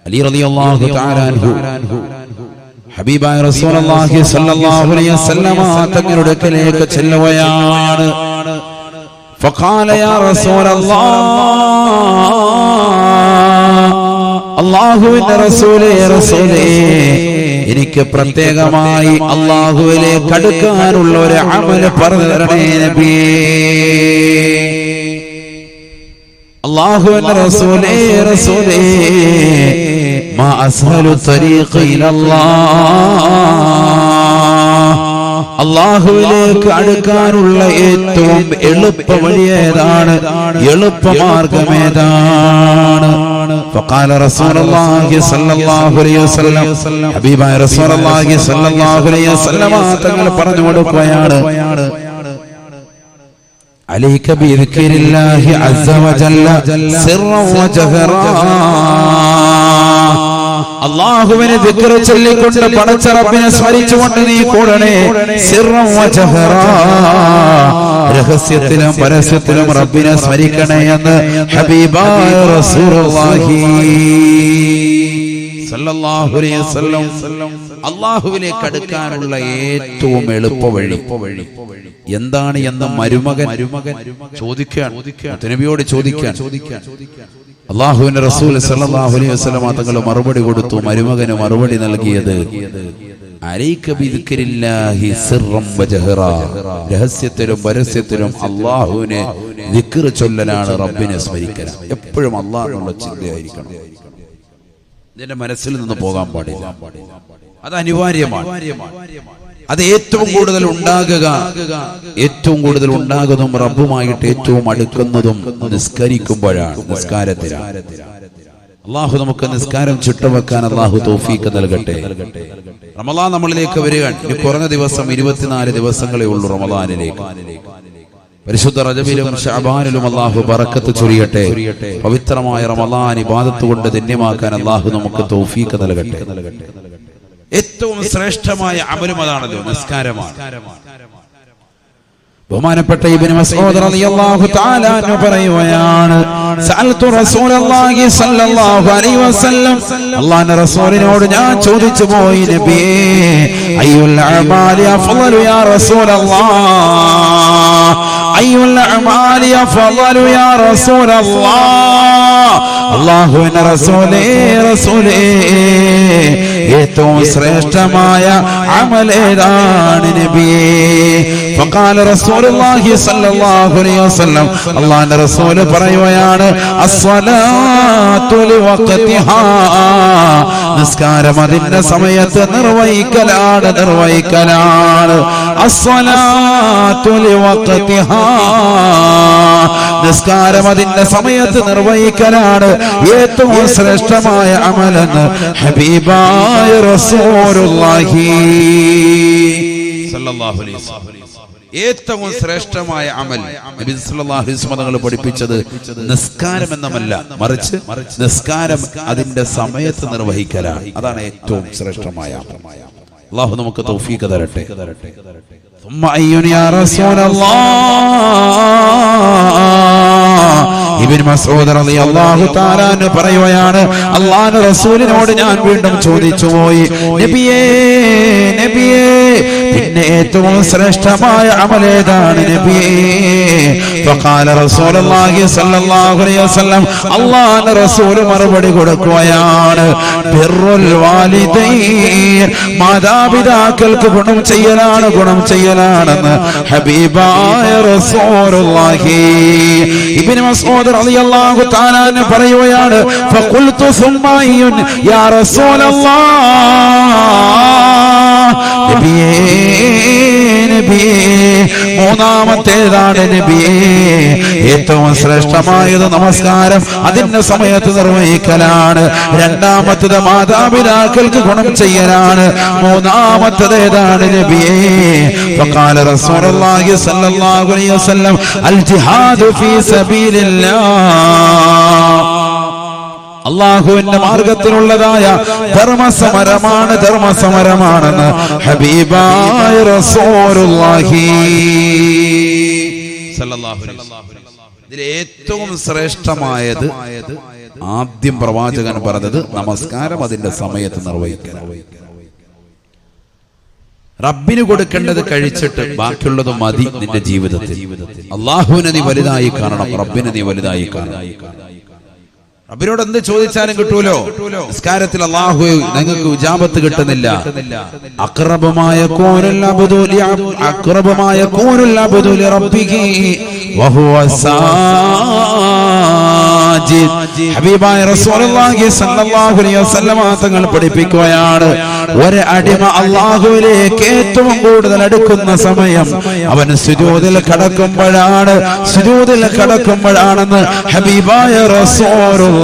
അലി റളിയല്ലാഹു തആല അൻഹു ഹബീബായ റസൂലുള്ളാഹി സ്വല്ലല്ലാഹു അലൈഹി വസല്ലമ തങ്ങളുടെ അടുക്കലേക്ക് ചെല്ലുകയാണ്. ഫഖാല യാ റസൂലല്ലാഹ്, അല്ലാഹുവിന്റെ റസൂലേ, എനിക്ക് പ്രത്യേകമായി അല്ലാഹുവിലേക്ക് അടുക്കാനുള്ള ഒരു അമൽ പറഞ്ഞു തരണേ നബിയേ. അല്ലാഹുവിന്റെ റസൂലേ, മാ അസ്ഹലു തരീഖ ഇലല്ലാഹ്, അല്ലാഹുവിലേക്ക് അടുക്കാനുള്ള ഏറ്റവും എളുപ്പ വഴിയേതാണ്, എളുപ്പമാർഗമേതാണ്? فقال رسول الله صلى الله عليه وسلم, ഹബീബായ റസൂലുള്ളാഹി സ്വല്ലല്ലാഹു അലൈഹി വസല്ലം തങ്ങൾ പറഞ്ഞു കൊടുക്കുകയാണ്, അലൈക ബിദിക്രില്ലാഹി അസ്സ വജല്ല സിർറൻ വജഹറാ, അല്ലാഹുവിനെ ദിക്ർ ചൊല്ലിക്കൊണ്ട് പടച്ച റബ്ബിനെ സ്മരിച്ചുകൊണ്ട് നീ കൂടണേ. സിർറൻ വജഹറാ, രഹസ്യത്തിലും പരസ്യത്തിലും റബ്ബിനെ സ്മരിക്കണേ എന്ന് ഹബീബായ റസൂലുള്ളാഹി സല്ലല്ലാഹു അലൈഹി വസല്ലം അല്ലാഹുവിലേക്ക് അടുക്കാനുള്ള ഏറ്റവും എളുപ്പ വഴി എന്താണ് എന്ന് മരുമകൻ ചോദിക്കാൻ, നബിയോട് ചോദിക്കാൻ അല്ലാഹുവിന്റെ റസൂൽ സല്ലല്ലാഹു അലൈഹി വസല്ലം തങ്ങൾ മറുപടി കൊടുത്തു. മരുമകന് മറുപടി നൽകിയത്, അലൈക ബിദിക്രില്ലാഹി സിർറൻ വജഹറാ, രഹസ്യത്തിലും പരസ്യത്തിലും അല്ലാഹുവിനെ ദിക്ർ ചൊല്ലലാണ്, റബ്ബിനെ സ്മരിക്കൽ. എപ്പോഴും അല്ലാഹുവിനുള്ള ചിന്തയായിരിക്കണം, ഇതിന്റെ മനസ്സിൽ നിന്ന് പോകാൻ പാടില്ല. അത് അനിവാര്യമാണ്. അത് ഏറ്റവും കൂടുതൽ ഉണ്ടാകുന്നതും റബ്ബുമായിട്ട് ഏറ്റവും അടുക്കുന്നതും നിസ്കരിക്കുമ്പോഴാണ്, നിസ്കാരത്തിലാണ്. അല്ലാഹു നമുക്ക് നിസ്കാരം ചുട്ടുവെക്കാൻ അല്ലാഹു തൗഫീഖ് നൽകട്ടെ. റമളാൻ നമ്മളിലേക്ക് വരികയാണ്. ഇനി കുറഞ്ഞ ദിവസം 24 ദിവസങ്ങളേ ഉള്ളൂ റമളാനിലേക്ക്. പരിശുദ്ധ റജബിലും ശഅബാനിലും അല്ലാഹു ബറക്കത്ത് ചൊരിയട്ടെ. പവിത്രമായ റമളാൻ ഇബാദത്ത് കൊണ്ട് ധന്യമാക്കാൻ അല്ലാഹു നമുക്ക് തൗഫീഖ് നൽകട്ടെ. ഏറ്റവും ശ്രേഷ്ഠമായ അമലും അതാണല്ലോ, നിസ്കാരമാണ്. ബഹുമാനപ്പെട്ട ഇബ്നു മസ്ഊദ് റളിയല്ലാഹു തആല അൻഹു പറയുകയാണ്, സഅൽതു റസൂലല്ലാഹി സ്വല്ലല്ലാഹു അലൈഹി വസല്ലം, അല്ലാഹുവിന്റെ റസൂലിനോട് ഞാൻ ചോദിച്ചു പോയി, നബിയേ, അയ്യുൽ അഅമാലി അഫ്ളലു യാ റസൂലല്ലാഹ്, അയ്യുൽ അഅമാലി അഫ്ളലു യാ റസൂലല്ലാഹ്, അല്ലാഹുവിന്റെ റസൂലേ, ഏറ്റവും ശ്രേഷ്ഠമായ അമൽ ഏതാണ് നബിയേ? ഫഖാല റസൂലുള്ളാഹി സ്വല്ലല്ലാഹു അലൈഹി വസല്ലം, അല്ലാഹുവിന്റെ റസൂൽ പറയുകയാണ്, അസ്സലാത്തു ലിവഖതിഹാ, നിസ്കാരം അതിന്റെ സമയത്ത് നിർവഹിക്കലാണ്. അസ്സലാത്തു ലിവഖതിഹാ, നിസ്കാരം അതിന്റെ സമയത്ത് നിർവഹിക്കലാണ് ഏറ്റവും ശ്രേഷ്ഠമായ അമലെന്ന് ഹബീബായ റസൂലുള്ളാഹി സല്ലല്ലാഹു അലൈഹി വസല്ലം. ഏറ്റവും ശ്രേഷ്ഠമായ അമൽ നബി സല്ലല്ലാഹു അലൈഹി വസല്ലം തങ്ങൾ പഠിപ്പിച്ചത് നിസ്കാരം എന്നല്ല, മറിച്ച് നിസ്കാരം അതിന്റെ സമയത്ത് നിർവഹിക്കലാണ്. അതാണ് ഏറ്റവും ശ്രേഷ്ഠമായ അമൽ. അല്ലാഹു നമുക്ക് തൗഫീഖ് തരട്ടെ. ثم أيّن يا رسول الله, ഇബ്നു മസ്ഊദ് റളിയല്ലാഹു തആല അൻഹു പറയുകയാണ്, അല്ലാഹുവിന്റെ റസൂലിനോട് ഞാൻ വീണ്ടും ചോദിച്ചു പോയി, നബിയേ, പിന്നെ ഏറ്റവും ശ്രേഷ്ഠമായ അമൽ ഏതാണ് നബിയേ? ഫഖാല റസൂലുള്ളാഹി സ്വല്ലല്ലാഹു അലൈഹി വസല്ലം, അല്ലാഹുവിന്റെ റസൂൽ മറുപടി കൊടുക്കുകയാണ്, ബിർറുൽ വാലിദൈൻ, മാതാപിതാക്കൾക്ക് ഗുണം ചെയ്യലാണെന്ന് ഹബീബായ റസൂലുള്ളാഹി. ഇബ്നു മസ്ഊദ് റളിയല്ലാഹു തആല അൻഹു പറയുകയാണ്, ഫഖുൽതു സുമ്മ അയ്യുൻ യാ റസൂലല്ലാഹ്, നബിയേ, മൂന്നാമത്തേതാണ് നബിയേ? ഏറ്റവും ശ്രേഷ്ഠമായത് നമസ്കാരം അതിന്റെ സമയത്ത് നിർവഹിക്കലാണ്. രണ്ടാമത്തേത് മാതാപിതാക്കൾക്ക് ഗുണം ചെയ്യലാണ്. മൂന്നാമത്തേത് ഏതാണ് നബിയേ? ഫഖാല റസൂലുള്ളാഹി സ്വല്ലല്ലാഹു അലൈഹി വസല്ലം, അൽ ജിഹാദു ഫീ സബീലില്ലാഹ്, അല്ലാഹുവിന്റെ മാർഗത്തിലുള്ളതായ ധർമ്മസമരമാണെന്ന് ഹബീബായ റസൂലുള്ളാഹി സല്ലല്ലാഹു അലൈഹി വസല്ലം. ഇതിൽ ഏറ്റവും ശ്രേഷ്ഠമായത് ആദ്യം പ്രവാചകൻ പറഞ്ഞത് നമസ്കാരം അതിന്റെ സമയത്ത് നിർവഹിക്കണം. റബ്ബിന് കൊടുക്കേണ്ടത് കഴിച്ചിട്ട് ബാക്കിയുള്ളത് മതി നിന്റെ ജീവിതത്തിൽ. അള്ളാഹുവിനെ നീ വലുതായി കാണണം, റബ്ബിനെ നീ വലുതായി കാണണം. റബ്ബിനോട് എന്ത് ചോദിച്ചാലും കിട്ടൂലോ. നിസ്കാരത്തിൽ അല്ലാഹു നിങ്ങൾക്ക് ഇജാബത്ത് കിട്ടുന്നില്ല. അഖറബമായ ഖൂനുൽ അബ്ദു ലിറബ്ബിഹി വഹുവ സാജിദ്. ഹബീബായ റസൂലുള്ളാഹി സ്വല്ലല്ലാഹു അലൈഹി വസല്ലം തങ്ങൾ പഠിപ്പിക്കുകയാണ്, ഒരു അടിമ അല്ലാഹുവിലേക്ക് ഏറ്റവും കൂടുതൽ അടുക്കുന്ന സമയം അവൻ സുജൂദിൽ കടക്കുമ്പോഴാണെന്ന് ഹബീബായ റസൂലുള്ളാഹി ആ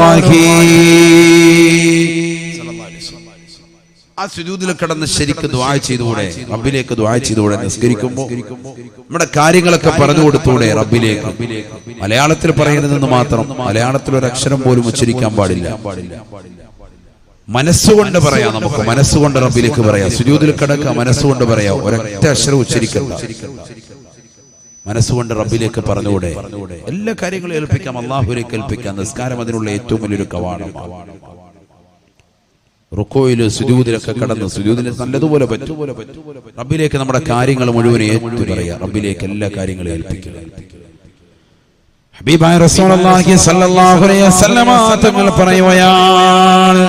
സുജൂദിൽ കിടന്ന് ശരിക്കും ദുആ ചെയ്തുകൂടെ? റബ്ബിലേക്ക് ദുആ ചെയ്തുകൂടെ? നിസ്കരിക്കുമ്പോൾ നമ്മുടെ കാര്യങ്ങളൊക്കെ പറഞ്ഞു കൊടുത്തൂടെ റബ്ബിലേക്ക്? മലയാളത്തിൽ പറയുന്നതെന്ന് മാത്രം, മലയാളത്തിൽ ഒരു അക്ഷരം പോലും ഉച്ചരിക്കാൻ പാടില്ല. മനസ്സുകൊണ്ട് പറയാം, നമുക്ക് മനസ്സുകൊണ്ട് റബ്ബിലേക്ക് പറയാം. സുജൂദിൽ കിടക്കുക, മനസ്സുകൊണ്ട് പറയാം, ഒരൊറ്റ അക്ഷരം ഉച്ചരിക്കണ്ട. മനസ്സുകൊണ്ട് റബ്ബിലേക്ക് പറഞ്ഞുകൂടെ? എല്ലാ കാര്യങ്ങളും ഏൽപ്പിക്കാം, അല്ലാഹുവിലേക്ക് ഏൽപ്പിക്കാം. നിസ്കാരം അതിനുള്ള ഏറ്റവും വലിയൊരു കവാടമാണ്. റുക്കോയില് സുജൂദിലൊക്കെ കടന്ന് സുജൂദിൽ നല്ലതുപോലെ പറ്റും റബ്ബിലേക്ക് നമ്മുടെ കാര്യങ്ങൾ മുഴുവൻ ഏറ്റു പറയാം. റബ്ബിലേക്ക് എല്ലാ കാര്യങ്ങളും ഏൽപ്പിക്കുക. ഹബീബായ റസൂലുള്ളാഹി സ്വല്ലല്ലാഹു അലൈഹി വസല്ലം തങ്ങൾ പറയുകയാണ്,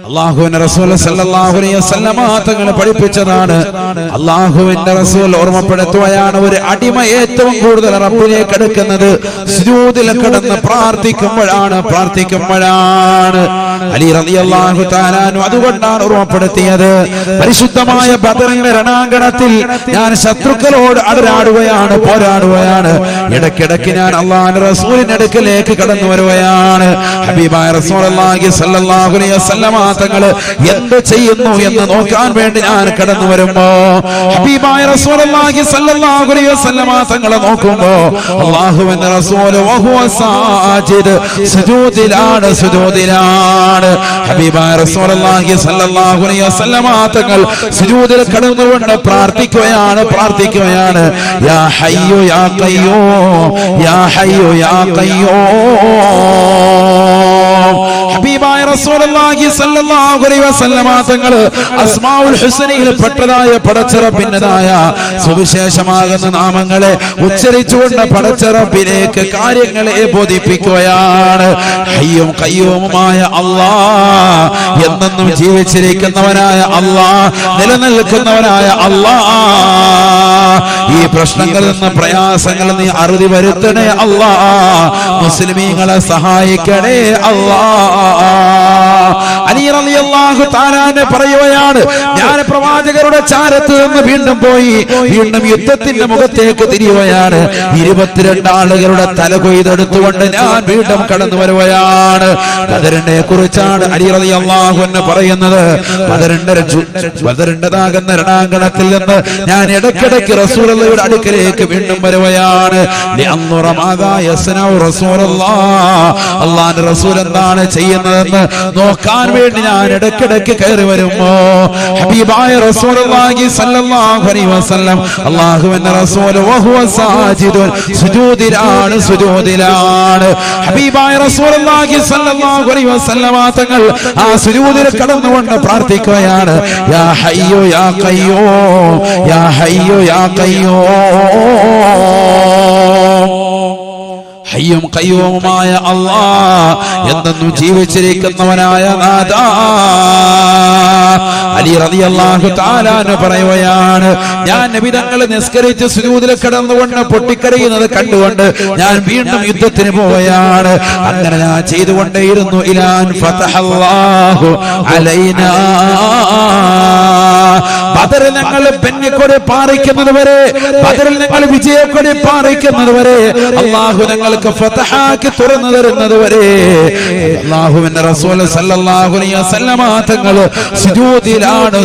അല്ലാഹുവിന്റെ റസൂൽ സല്ലല്ലാഹു അലൈഹി വസല്ലം തങ്ങൾ പഠിപ്പിച്ചതാണ്. അല്ലാഹുവിന്റെ റസൂൽ ഓർമ്മപ്പെടുത്തുകയാണ്, ഒരു അടിമ ഏറ്റവും കൂടുതൽ റബ്ബിലേക്ക് അടുക്കുന്നത് സുജൂദിൽ കിടന്ന് പ്രാർത്ഥിക്കുമ്പോഴാണ്. അലി റളിയല്ലാഹു തആല അതുകൊണ്ടാണ് ഓർമ്മപ്പെടുത്തിയത്, പരിശുദ്ധമായ ബദറിന്റെ രണാങ്കണത്തിൽ ഞാൻ ശത്രുക്കളോട് പോരാടുകയാണ്. ഇടയ്ക്കിടയ്ക്ക് ഞാൻ അല്ലാഹുവിന്റെ റസൂലിന്റെ അടുക്കലേക്ക് കടന്നു വരുകയാണ്. ഹബീബായ റസൂലുള്ളാഹി സ്വല്ലല്ലാഹു അലൈഹി വസല്ലം തങ്ങള് എന്ത് ചെയ്യുന്നു എന്ന് നോക്കാൻ വേണ്ടി ഞാൻ കടന്നു വരുമ്പോ ഹബീബായ റസൂലുള്ളാഹി സ്വല്ലല്ലാഹു അലൈഹി വസല്ലം തങ്ങളെ നോക്കുമ്പോ അല്ലാഹുവിന്റെ റസൂൽ വഹുവ സാജിദ്, സുജൂദിലാണ്. ഹബീബായ റസൂലുള്ളാഹി സ്വല്ലല്ലാഹു അലൈഹി വസല്ലം തങ്ങൾ സുജൂദിൽ കടന്നുകൊണ്ട് പ്രാർത്ഥിക്കുകയാണ്. യാ ഹയ്യു യാ ഖയ്യൂം, യാ ഹയ്യു യാ ഖയ്യൂം. ഹബീബായ റസൂലുള്ളാഹി സ്വല്ലല്ലാഹു അലൈഹി വസല്ലം തങ്ങൾ അസ്മാഉൽ ഹുസ്നയിൽ പെട്ടതായ പടച്ചറബിൻ്റെതായ സുവിശേഷമാകുന്ന നാമങ്ങളെ ഉച്ചരിച്ചുകൊണ്ട് പടച്ചറബിലേക്ക് കാര്യങ്ങളെ ബോധിപ്പിക്കുകയാണ്. ഹയ്യും ഖയ്യൂമുമായ അല്ലാഹ്, എന്നെന്നും ജീവിച്ചിരിക്കുന്നവനായ അല്ലാഹ്, നിലനിൽക്കുന്നവനായ അല്ലാഹ്, ഈ പ്രശ്നങ്ങളിൽ നിന്ന് പ്രയാസങ്ങളിൽ നീ അറുതി വരുത്തണേ അല്ലാഹ്, മുസ്ലിമീങ്ങളെ സഹായിക്കണേ അല്ലാഹ്. അലി റളിയല്ലാഹു തആല പറയുകയാണ്, ഞാൻ പ്രവാചകരുടെ ചാരത്ത് നിന്ന് വീണ്ടും യുദ്ധത്തിന്റെ മുഖത്തേക്ക് തിരിയുകയാണ്. 22 ആളുകളുടെ തല കൊയ്തെടുത്തുകൊണ്ട് ഞാൻ വീണ്ടും കടന്നു വരുകയാണ്. ബദറിനെ കുറിച്ചാണ് അലി റളിയല്ലാഹു അൻഹു പറയുന്നത്. ബദറിന്റേതാകുന്ന രണാങ്കണത്തിൽ നിന്ന് ഞാൻ ഇടയ്ക്കിടയ്ക്ക് റസൂലുള്ളാഹിയുടെ അടുക്കലേക്ക് വീണ്ടും വരുകയാണ്. അല്ലാഹുവിന്റെ റസൂൽ എന്താണ് ചെയ്യുന്നതെന്ന് നോക്കാൻ വേണ്ടി ഞാൻ ഇടയ്ക്കിടയ്ക്ക് കയറി വരുമ്പോ ഹബീബായ റസൂലുള്ളാഹി സ്വല്ലല്ലാഹു അലൈഹി വസല്ലം അല്ലാഹുവിന്റെ റസൂൽ വഹുവ സാജിദുൻ, സുജൂദിലാണ്. ഹബീബായ റസൂലുള്ളാഹി സ്വല്ലല്ലാഹു അലൈഹി വസല്ലം തങ്ങൾ ആ സുജൂദിൽ കടന്നുകൊണ്ട് പ്രാർത്ഥിക്കുകയാണ്. യാ ഹയ്യു യാ ഖയ്യൂം, യാ ഹയ്യു യാ ഖയ്യൂം. ഹയ്യും ഖയ്യൂമുമായ അല്ലാഹ്, എന്നെന്നും ജീവിച്ചിരിക്കുന്നവനായ നാഥാ. അലി റളിയല്ലാഹു തആല പറയുകയാണ്, ഞാൻ നബി തങ്ങൾ നിസ്കരിച്ച് സുജൂദിൽ കിടന്നുകൊണ്ട് പൊട്ടിക്കരയുന്നത് കണ്ടുകൊണ്ട് ഞാൻ വീണ്ടും യുദ്ധത്തിന് പോവുകയാണ്. അങ്ങനെ ഞാൻ ചെയ്തുകൊണ്ടേയിരുന്നു. ഇലാൻ ഫതഹല്ലാഹു അലൈനാ, ബദറിൽ ഞങ്ങൾ പെണ്ണിക്കൊടി പാറിക്കുന്നത് വരെ, ബദറിൽ ഞങ്ങൾ വിജയക്കൊടി പാറിക്കുന്നത് വരെ, അല്ലാഹു ഞങ്ങൾക്ക് ഫതഹാക്കി തുറന്നു തരുന്നത് വരെ അല്ലാഹുവിന്റെ റസൂൽ സല്ലല്ലാഹു അലൈഹി വസല്ലം തങ്ങൾ സുജൂദിലാണ്.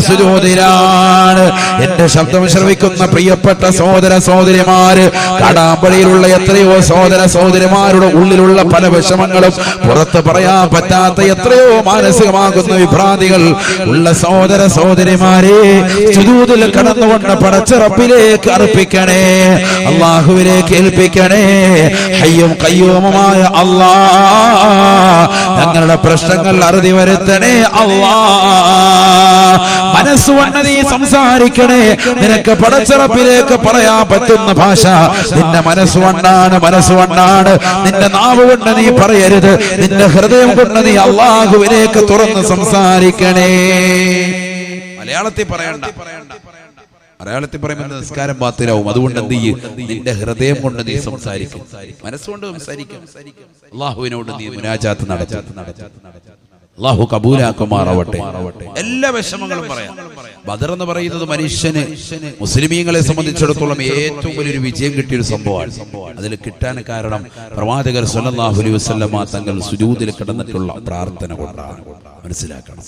എന്റെ ശബ്ദം ശ്രവിക്കുന്ന പ്രിയപ്പെട്ട സഹോദര സഹോദരിമാര്, കടാമ്പടിയിലുള്ള എത്രയോ സഹോദര സഹോദരിമാരുടെ ഉള്ളിലുള്ള പല വിഷമങ്ങളും പുറത്ത് പറയാൻ പറ്റാത്ത എത്രയോ മാനസികമാകുന്ന വിഭ്രാന്തികൾ ഉള്ള സഹോദര സഹോദരിമാരെ, സുജൂദിൽ കടന്നുകൊണ്ട് പടച്ച റബ്ബിലേക്ക് അർപ്പിക്കണേ, അല്ലാഹുവിലേക്ക് ഏൽപ്പിക്കണേ. ഹയ്യും ഖയ്യൂമുമായ അല്ലാഹ് ഞങ്ങളുടെ പ്രശ്നങ്ങൾ അറുതി വരുത്തണേ അല്ലാഹ്. മനസ്സുകൊണ്ട് നീ സംസാരിക്കണേ. നിനക്ക് പടച്ച റബ്ബിലേക്ക് പറയാൻ പറ്റുന്ന ഭാഷ നിന്റെ മനസ്സുകൊണ്ടാണ്, മനസ്സുകൊണ്ടാണ്. നിന്റെ നാവ് കൊണ്ട് നീ പറയരുത്, നിന്റെ ഹൃദയം കൊണ്ട് നീ അല്ലാഹുവിലേക്ക് തുറന്ന് സംസാരിക്കണേ. മലയാളത്തിൽ പറയണ്ട, മലയാളത്തിൽ പറയുമ്പോൾ നിസ്കാരം ബാത്തിലാവും. അതുകൊണ്ട് എന്ത് ചെയ്യും? നിന്റെ ഹൃദയം കൊണ്ട് നീ സംസാരിക്കും, മനസ്സുകൊണ്ട് സംസാരിക്കും. അല്ലാഹുവിനോട് നീ മുനാജാത്ത് നടത്തും. അല്ലാഹു കബൂലാക്കുമാറാവട്ടെ. എല്ലാ വിഷമങ്ങളും പറയാം. ബദർ എന്ന് പറയുന്നത് മനുഷ്യന്, മുസ്ലിമീങ്ങളെ സംബന്ധിച്ചിടത്തോളം ഏറ്റവും വലിയൊരു വിജയം കിട്ടിയൊരു സംഭവമാണ്. അതിൽ കിട്ടാൻ കാരണം പ്രവാചകർ സ്വല്ലല്ലാഹു അലൈഹി വസല്ലമ തങ്ങൾ സുജൂദിൽ കിടന്നിട്ടുള്ള പ്രാർത്ഥന കൊണ്ടാണ്. മനസ്സിലാക്കണം.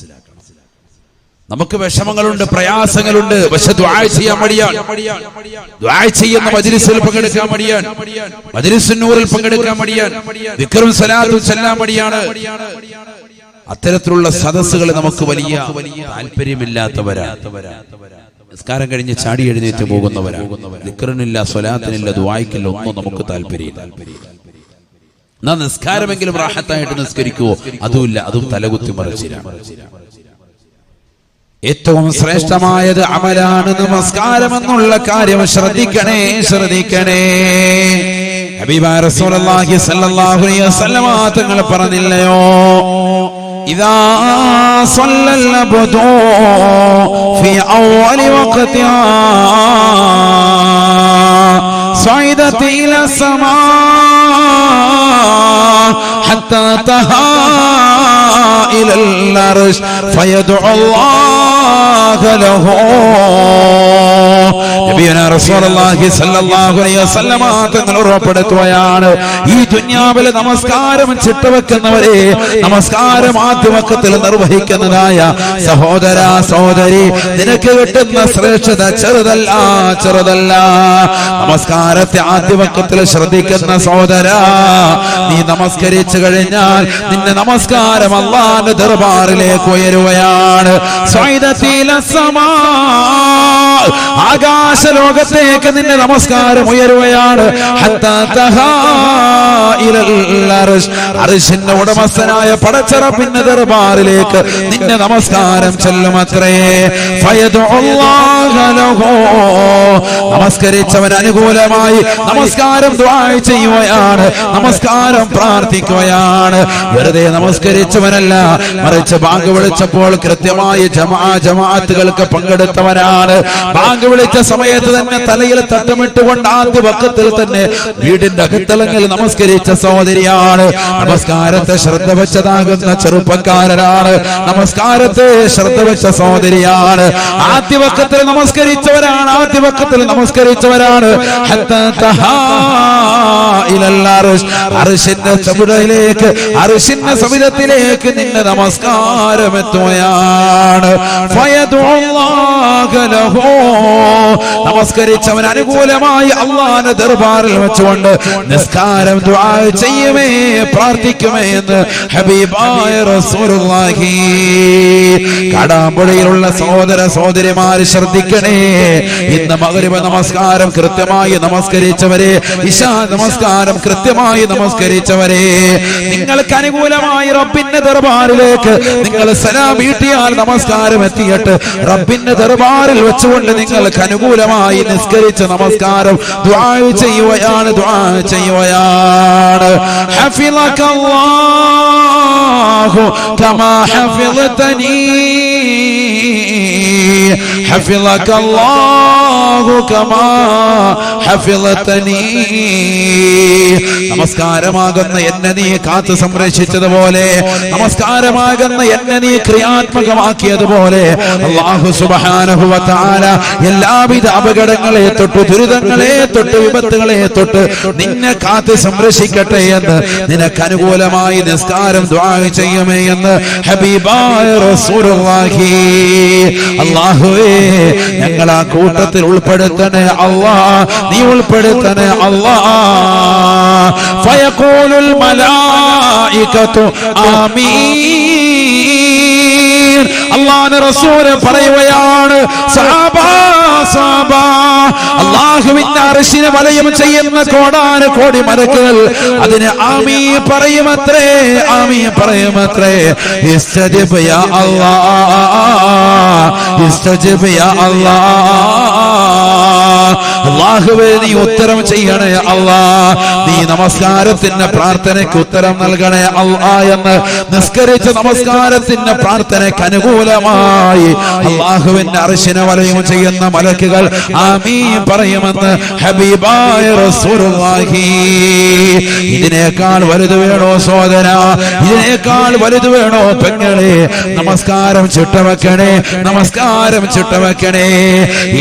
നമുക്ക് വിഷമങ്ങളുണ്ട്, പ്രയാസങ്ങളുണ്ട്, പക്ഷെ ദുആ ചെയ്യാൻ മടിയാണ്. ദുആ ചെയ്യുന്ന മജ്ലിസിൽ പങ്കെടുക്കാൻ മടിയാണ്, മജ്ലിസുൻ നൂറിൽ പങ്കെടുക്കാൻ മടിയാണ്, ദിക്റും സലാത്തും ചൊല്ലാൻ മടിയാണ്. അത്തരത്തിലുള്ള സദസ്സുകൾ നമുക്ക് വലിയ താല്പര്യമില്ലാത്തവരാണ്. നിസ്കാരം കഴിഞ്ഞ് ചാടി എഴുന്നേറ്റ് പോകുന്നവരാണ്. ദിക്റിനില്ല, സ്വലാത്തിനില്ല, ദുആയ്ക്കില്ല, ഒന്നും നമുക്ക് താല്പര്യമില്ല. എന്നാ നിസ്കാരമെങ്കിലും റാഹത്തായിട്ട് നിസ്കരിക്കുവോ? അതുമില്ല, അതും തലകുത്തി മറിച്ചിലാണ്. ഏറ്റവും ശ്രേഷ്ഠമായത് അമലാണ് നമസ്കാരം എന്നുള്ള കാര്യം ശ്രദ്ധിക്കണേ, ശ്രദ്ധിക്കണേ. ഹബീബായ റസൂലുള്ളാഹി സ്വല്ലല്ലാഹു അലൈഹി വസല്ലമ തങ്ങൾ പറഞ്ഞില്ലയോ, ഇദാ സ്വല്ലൽ അബ്ദു ഫീ അവ്വലി വഖതിഹാ സ്വൈദത ഇലാ സമാ ഹത്താ തഹാ ഇലൽ അർശ് ഫയദഉ അല്ലാഹ ലഹു. നബിയുനാ റസൂലുള്ളാഹി സ്വല്ലല്ലാഹു അലൈഹി വസല്ലമ തങ്ങൾ ഉറപ്പെടുത്തുകയാണ്, ഈ ദുനിയാവിൽ നമസ്കാരം ചിട്ടവെക്കുന്നവരെ, നമസ്കാരം ആദ്യവക്കത്തിൽ നിർവഹിക്കുന്നതായ സഹോദര സഹോദരി, നിനക്ക് കിട്ടുന്ന ശ്രേഷ്ഠത ചെറുതല്ല, ചെറുതല്ല. നമസ്കാരത്തെ ആദ്യവക്കത്തിൽ ശ്രദ്ധിക്കുന്ന സഹോദര, നീ നമസ്കരിച്ചു കഴിഞ്ഞാൽ നിന്റെ നമസ്കാരം അല്ലാഹുവിന്റെ ദർബാറിലേക്ക് ഉയരുകയാണ്. ആകാശലോകത്തേക്ക് നിന്റെ നമസ്കാരം ഉയരുകയാണ്. അർശിന്റെ ഉടമസ്ഥനായ പടച്ച റബ്ബിന്റെ ദർബാറിലേക്ക് നിന്റെ നമസ്കാരം ചെല്ലുമത്രേ. നമസ്കരിച്ചവൻ അനുകൂലമായി നമസ്കാരം ദുആ ചെയ്യുകയാണ്, നമസ്കാരം പ്രാർത്ഥിക്കുകയാണ്. വെറുതെ നമസ്കരിച്ചവനല്ല, മറിച്ച് ബാങ്ക് വിളിച്ചപ്പോൾ കൃത്യമായി ജമാഅത്തുകൾക്ക് പങ്കെടുത്തവനാണ്. ബാങ്ക് വിളിച്ച സമയത്ത് തന്നെ തലയിൽ തട്ടമിട്ടുകൊണ്ട് ആദ്യ വക്കത്തിൽ തന്നെ വീടിന്റെ അകത്തളങ്ങളിൽ നമസ്കരിച്ച സഹോദരിയാണ്. നമസ്കാരത്തെ ശ്രദ്ധ വെച്ചതാകുന്ന ചെറുപ്പക്കാരനാണ്. നമസ്കാരത്തെ ശ്രദ്ധ വെച്ച സഹോദരിയാണ്. ആദ്യ വക്കത്തിൽ നമസ്കരിച്ചവരാണ്, ആദ്യ വക്കത്തിൽ നമസ്കരിച്ചവരാണ്. അർശിന്റെ ചുവടിലേക്ക്, അർശിന്റെ സവിധത്തിലേക്ക് നിന്റെ നമസ്കാരം എത്തുകയാണ്. നമസ്കരിച്ചവൻ അനുകൂലമായി അല്ലാഹുവിന്റെ ദർബാറിൽ വെച്ചുകൊണ്ട് നിസ്കാരം ദുആ ചെയ്യുമേ, പ്രാർത്ഥിക്കുമേ എന്ന് ഹബീബായ റസൂലുള്ളാഹി. കടാമ്പുഴയിലുള്ള സഹോദര സഹോദരിമാര് ശ്രദ്ധിക്കണേ. ഇന്ന് മഗ്രിബ് നമസ്കാരം കൃത്യമായി നമസ്കരിച്ചവരെ, ഇശാ നമസ്കാരം കൃത്യമായി നമസ്കരിച്ചവരെ, നിങ്ങൾക്ക് അനുകൂലമായി റബ്ബിന്റെ ദർബാറിലേക്ക് നിങ്ങൾ സലാം വീട്ടിയാൽ നമസ്കാരം എത്തിയിട്ട് റബ്ബിന്റെ ദർബാറിൽ വെച്ചുകൊണ്ട് നിങ്ങൾക്ക് അനുകൂലമായി നിസ്കരിച്ച നമസ്കാരം ദുആ ചെയ്യുകയാണ്, ദുആ ചെയ്യുകയാണ്. ഹഫിളകല്ലാഹു കമാ ഹഫിളതനീ, ഹഫിളകല്ലാഹു കമാ ഹഫിളതനീ. നമസ്കാരമാകുന്ന എന്നെ നീ കാത്തു സംരക്ഷിച്ചതുപോലെ, നമസ്കാരമാകുന്ന എന്നെ നീ ക്രിയാത്മകമാക്കിയതുപോലെ അല്ലാഹു സുബ്ഹാനഹു വ തആല എല്ലാവിധ അപകടങ്ങളെ തൊട്ട്, ദുരിതങ്ങളെ തൊട്ട്, വിപത്തുകളെ തൊട്ട് നിന്നെ കാത്തു സംരക്ഷിക്കട്ടെ എന്ന്, നിനക്ക് അനുകൂലമായി നിസ്കാരം ദുആ ചെയ്യുമേ എന്ന് ഹബീബായ റസൂലുള്ളാഹി. അല്ലാഹുവേ, ഞങ്ങൾ ആ കൂട്ടത്തിൽ ഉൾപ്പെടുത്തണേ അല്ലാഹ്, നീ ഉൾപ്പെടുത്തണേ അല്ലാഹ്. ഫയഖൂലുൽ മലായികതു ആമീൻ. അല്ലാഹുവിന്റെ റസൂൽ പറയുകയാണ്, സഹാബാ സഹാബാ, അല്ലാഹുവിന്റെ അർശിനെ വലയം ചെയ്യുന്ന കോടാന കോടി മലക്കുകൾ അതിന് ആമീൻ പറയുമത്രേ, ആമീൻ പറയുമത്രേ. ഇസ്തജിബ് യാ അല്ലാഹ്, ഇസ്തജിബ് യാ അല്ലാഹ്. അല്ലാഹുവേ നീ ഉത്തരം ചെയ്യണേ അല്ലാഹ്, നീ നമസ്കാരത്തിന്റെ പ്രാർത്ഥനയ്ക്ക് ഉത്തരം നൽകണേ അല്ലാഹ് എന്ന് നിസ്കരിച്ച നമസ്കാരത്തിന്റെ പ്രാർത്ഥനയ്ക്ക് അനുകൂലമായി അല്ലാഹുവിന്റെ അർശിനെ വലയം ചെയ്യുന്ന മലക്കുകൾ ആമീൻ പറയുമെന്ന് ഹബീബായ റസൂലുള്ളാഹി. ഇതിനേക്കാൾ വലുത് വേണോ സഹോദര? ഇതിനേക്കാൾ വലുത് വേണോ പെങ്ങളെ? നമസ്കാരം ചിട്ടവെക്കണേ, നമസ്കാരം ചിട്ടവെക്കണേ.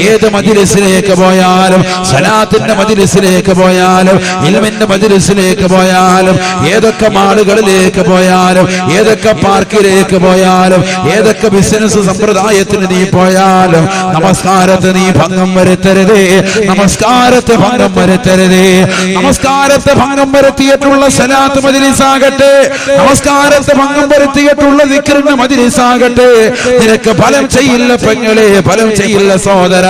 ഏത് മജ്‌ലിസിലേക്ക് പോയാലും, സലാത്തിന്റെ മജ്‌ലിസിലേക്ക് പോയാലും, ഇൽമിന്റെ മജ്‌ലിസിലേക്ക് പോയാലും, ഏതൊക്കെ മാളുകളിലേക്ക് പോയാലും, ഏതൊക്കെ പാർക്കിലേക്ക് പോയാലും, ഏതൊക്കെ ബിസിനസ് സമ്പ്രദായത്തിന് നീ പോയാലും നമസ്കാരത്തെ നീ ഭംഗം വരുത്തരുതേ, നമസ്കാരത്തെ ഭംഗം വരുത്തരുതേ. നമസ്കാരത്തെ ഭംഗം വരുത്തിയിട്ടുള്ള സലാത്ത് മജ്‌ലിസാകട്ടെ, നമസ്കാരത്തെ ഭംഗം വരുത്തിയിട്ടുള്ള ദിക്റിന്റെ മജ്‌ലിസാകട്ടെ, നിനക്ക് ഫലം ചെയ്യില്ല പെങ്ങളെ, ഫലം ചെയ്യില്ല സഹോദര.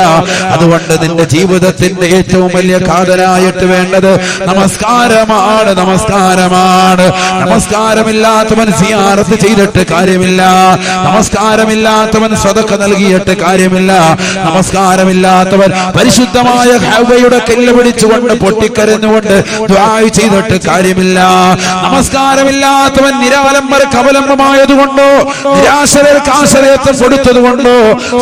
അതുകൊണ്ട് നിന്റെ ജീവിതത്തിന്റെ ഏറ്റവും വലിയ കാതലായിട്ട് വേണ്ടത് നമസ്കാരമാണ്, നമസ്കാരമാണ്. നമസ്കാരമില്ലാത്തവൻ സിയാറത്ത് ചെയ്തിട്ട് കാര്യമില്ല, നമസ്കാരമില്ലാത്തവൻ സദഖ നൽകിയിട്ട് കാര്യമില്ല, നമസ്കാരമില്ലാത്തവൻ പരിശുദ്ധമായ ഹവ്വയുടെ കല്ല് പിടിച്ചുകൊണ്ട് പൊട്ടിക്കരഞ്ഞുകൊണ്ട് ദുആ ചെയ്തിട്ട് കാര്യമില്ല, നമസ്കാരമില്ലാത്തവൻ നിരാലംബർക്ക് അവലംബമായതുകൊണ്ടോ നിരാശരർക്ക് ആശ്രയത്വം കൊടുത്തതുകൊണ്ടോ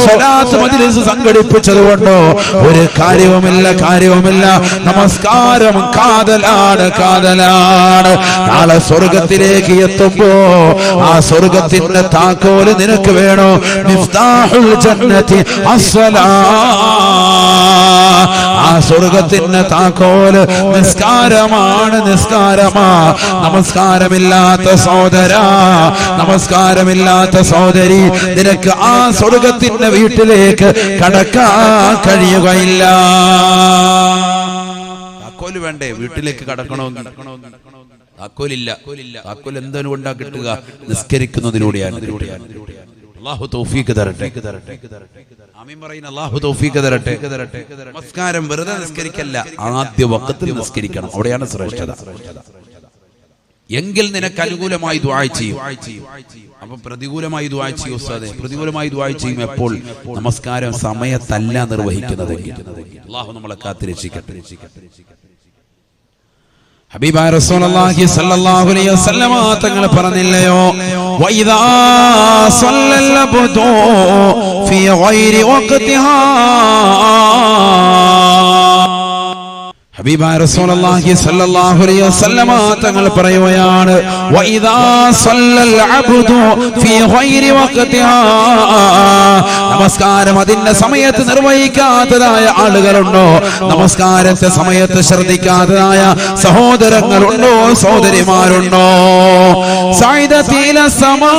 സ്വലാത്ത് മജ്‌ലിസ് സംഘടിപ്പിച്ചതുകൊണ്ടോ ഒരു കാര്യവുമില്ല, കാര്യവുമില്ല. നമസ്കാരം കാതലാണ്, കാതലാണ്. നാളെ സ്വർഗത്തിലേക്ക് എത്തുമ്പോ ആ സ്വർഗത്തിന്റെ താക്കോല് നിനക്ക് വേണോ? മിഫ്താഹുൽ ജന്നതി അസ്സലാത്ത്. ആ സ്വർഗത്തിന്റെ താക്കോല് നിസ്കാരമാണ്, നിസ്കാരമാ. നമസ്കാരമില്ലാത്ത സഹോദര, നമസ്കാരമില്ലാത്ത സഹോദരി, നിനക്ക് ആ സ്വർഗത്തിന്റെ വീട്ടിലേക്ക് കടക്കാൻ കഴിയുകയില്ല. താക്കോല് വേണ്ടേ വീട്ടിലേക്ക് കടക്കണമെങ്കിൽ? താക്കോലില്ല. താക്കോൽ എന്തുകൊണ്ടാ കിട്ടുക? നിസ്കരിക്കുന്നതിലൂടെയാണ്. അല്ലാഹു തൗഫീഖ് തരട്ടെ, ആമീൻ പറയുന്ന അല്ലാഹു തൗഫീഖ് തരട്ടെ. നമസ്കാരം വെറുതെ നിസ്കരിക്കല്ല, ആദ്യ വഖത്തിൽ നിസ്കരിക്കണം. അവിടെയാണ് ശ്രേഷ്ഠത. എങ്കിൽ നിനക്ക് അനുകൂലമായി ദുആ ചെയ്യും. അപ്പൊ പ്രതികൂലമായി ദുആ ചെയ്യും ഉസ്താദേ. പ്രതികൂലമായി ദുആ ചെയ്യും എപ്പോൾ? നമസ്കാരം സമയത്തല്ല നിർവഹിക്കുന്നതെങ്കിൽ. അല്ലാഹു നമ്മളെ കാത്തിരക്ഷിക്കട്ടെ. ഹബീബായ റസൂലുള്ളാഹി സ്വല്ലല്ലാഹു അലൈഹി വസല്ലമ തങ്ങൾ പറഞ്ഞില്ലയോ, വഇദാ സല്ലൽ അബ്ദു ഫീ ഗൈരി വഖ്തിഹാ. ഹബീബായ റസൂലുള്ളാഹി സ്വല്ലല്ലാഹു അലൈഹി വസല്ലമ തങ്ങൾ പറയുകയാണ്, വഇദാ സല്ലൽ അബ്ദു ഫീ ഗൈരി വഖ്തിഹാ. നമസ്കാരം അതിന്റെ സമയത്ത് നിർവഹിക്കാത്തതായ ആളുകളുണ്ടോ? നമസ്കാരത്തെ സമയത്ത് ശ്രദ്ധിക്കാത്തതായ സഹോദരങ്ങളുണ്ടോ, സഹോദരിമാരുണ്ടോ? സൈദതീല സമാ.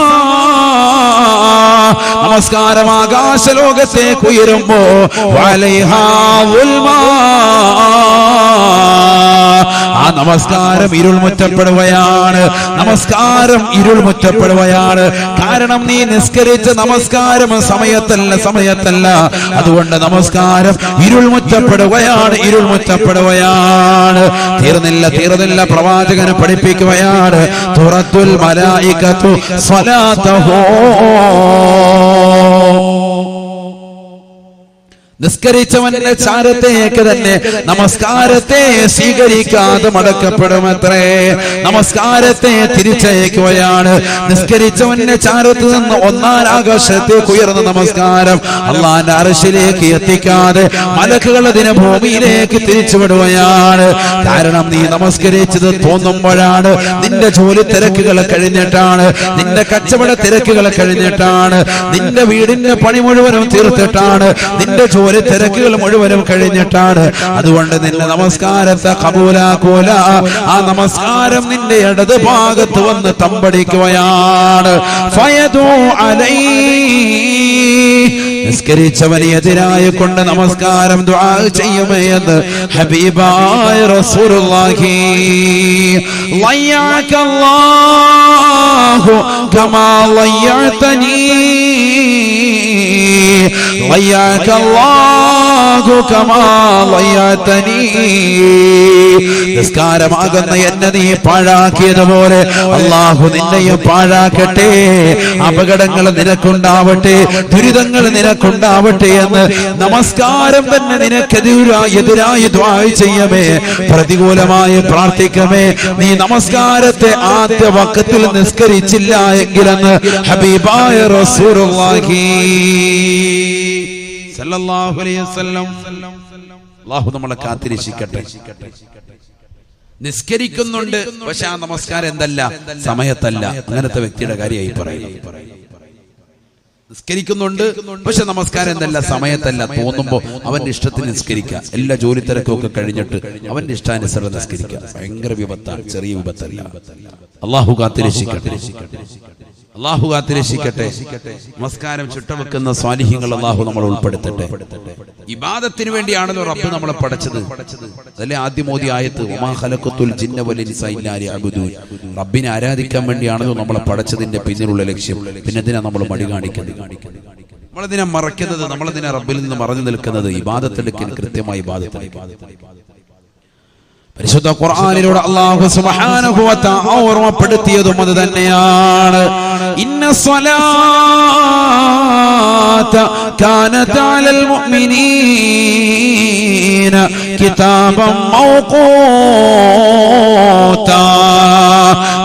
നമസ്കാരം ആകാശലോകത്തേക്ക് ഉയരുമ്പോ വലൈഹാ ഉൽമാ. ആ നമസ്കാരം ഇരുൾ മുറ്റപ്പെടുകയാണ്, നമസ്കാരം ഇരുൾ മുറ്റപ്പെടുകയാണ്. കാരണം നീ നിസ്കരിച്ച നമസ്കാരം സമയത്തല്ല, സമയത്തല്ല. അതുകൊണ്ട് നമസ്കാരം ഇരുൾ മുറ്റപ്പെടുകയാണ്, ഇരുൾ മുറ്റപ്പെടുകയാണ്. തീർന്നില്ല, തീർന്നില്ല. പ്രവാചകനെ പഠിപ്പിക്കുകയാണ്, തുറത്തുൽ മലായികത്തു സ്വലാത്തഹു. നിസ്കരിച്ചവന്റെ ചാരത്തേക്ക് തന്നെ നമസ്കാരത്തെ സ്വീകരിക്കാതെ മടക്കപ്പെടുമത്രേ. നമസ്കാരത്തെ തിരിച്ചയക്കുകയാണ്. നിസ്കരിച്ചവന്റെ ചാരത്ത് നിന്ന് ഒന്നാം ആകാശത്തേക്ക് ഉയർന്ന നമസ്കാരം അല്ലാഹുവിന്റെ അർശിലേക്ക് എത്തിക്കാതെ മലക്കുകൾ അതിനെ ഭൂമിയിലേക്ക് തിരിച്ചുവിടുകയാണ്. കാരണം നീ നമസ്കരിച്ചത് തോന്നുമ്പോഴാണ്. നിന്റെ ജോലി തിരക്കുകൾ കഴിഞ്ഞിട്ടാണ്, നിന്റെ കച്ചവട തിരക്കുകൾ കഴിഞ്ഞിട്ടാണ്, നിന്റെ വീടിന്റെ പണി മുഴുവനും തീർത്തിട്ടാണ്, നിന്റെ തിരക്കുകൾ മുഴുവനും കഴിഞ്ഞിട്ടാണ്. അതുകൊണ്ട് നിന്റെ നമസ്കാരത്തെ കബൂലാക്കൂല. ആ നമസ്കാരം നിന്റെ ഇടത് ഭാഗത്ത് വന്ന് തമ്പടിക്കുകയാണ്. ഫയദു അലൈ. നിസ്കരിച്ചവന് എതിരായി കൊണ്ട് നമസ്കാരം ദുആ ചെയ്യുമെന്ന് ഹബീബായ റസൂലുള്ളാഹി. ലയ്യകല്ലാഹു കമാ ലയ്യതനീ. ളയ്യകല്ലാഹു കമാ ളയ്യതനീ. നിസ്കാരമാകുന്ന എന്നെ നീ പാഴാക്കിയതുപോലെ അല്ലാഹു നിന്നെയും പാഴാക്കട്ടെ. അപകടങ്ങൾ നിനക്കുണ്ടാവട്ടെ, ദുരിതങ്ങൾ നിനക്കുണ്ടാവട്ടെ എന്ന് നമസ്കാരം തന്നെ നിനക്കെതിരായി ദുആ ചെയ്യമേ, പ്രതികൂലമായി പ്രാർത്ഥിക്കമേ. നീ നമസ്കാരത്തെ ആദ്യ വഖത്തിൽ നിസ്കരിച്ചില്ല എങ്കിലെന്ന് ഹബീബായ റസൂലുള്ളാഹി സല്ലല്ലാഹു അലൈഹി വസല്ലം. അല്ലാഹു നമ്മളെ കാത്തിരക്ഷിക്കട്ടെ. നിസ്കരിക്കുന്നുണ്ട്, പക്ഷെ ആ നമസ്കാരം എന്തല്ല, സമയത്തല്ല. അങ്ങനത്തെ വ്യക്തിയുടെ കാര്യമായി പറയുന്നു. നിസ്കരിക്കുന്നുണ്ട്, പക്ഷെ നമസ്കാരം എന്തല്ല, സമയത്തല്ല. തോന്നുമ്പോ അവന്റെ ഇഷ്ടത്തിന് നിസ്കരിക്കുക. എല്ലാ ജോലി തിരക്കൊക്കെ കഴിഞ്ഞിട്ട് അവന്റെ ഇഷ്ടാനുസരണം നിസ്കരിക്കുക. ഭയങ്കര വിപത്താണ്, ചെറിയ വിപത്തല്ല. അല്ലാഹു കാത്തിരക്ഷിക്കട്ടെ, അല്ലാഹു കാത്തിരക്ഷിക്കട്ടെ. നമസ്കാരം ചുട്ടവെക്കുന്ന സ്വാലിഹ്യങ്ങൾ അല്ലാഹു നമ്മൾ ഉൾപ്പെടുത്തട്ടെ. ഇബാദത്തിന് വേണ്ടിയാണല്ലോ റബ്ബ് നമ്മളെ പഠിച്ചത്. അതല്ലേ ആദ്യം ഓതിയ ആയത്ത്, വമാ ഖലഖതുൽ ജിന്ന വൽ ഇൻസ ഇല്ലാ ലിയഅ്ബുദൂൻ. റബ്ബിനെ ആരാധിക്കാൻ വേണ്ടിയാണല്ലോ നമ്മളെ പഠിച്ചതിന്റെ പിന്നിലുള്ള ലക്ഷ്യം. പിന്നെ എന്തിനാ നമ്മൾ മടി കാണിക്കുന്നത്? നമ്മളതിനെ മറക്കുന്നത്, നമ്മളതിനെ റബ്ബിൽ നിന്ന് മറഞ്ഞു നിൽക്കുന്നത്? ഇബാദത്തെടുക്കൽ കൃത്യമായി ഇബാദത്ത്. പരിശുദ്ധ ഖുർആനിലൂടെ അല്ലാഹു സുബ്ഹാനഹു വ തആല ഓർമ്മപ്പെടുത്തിയതും അത് തന്നെയാണ്. ഇന്ന സ്വലാത കാനത അലൽ മുഅ്മിനീന കിതാബൻ മൗഖൂത.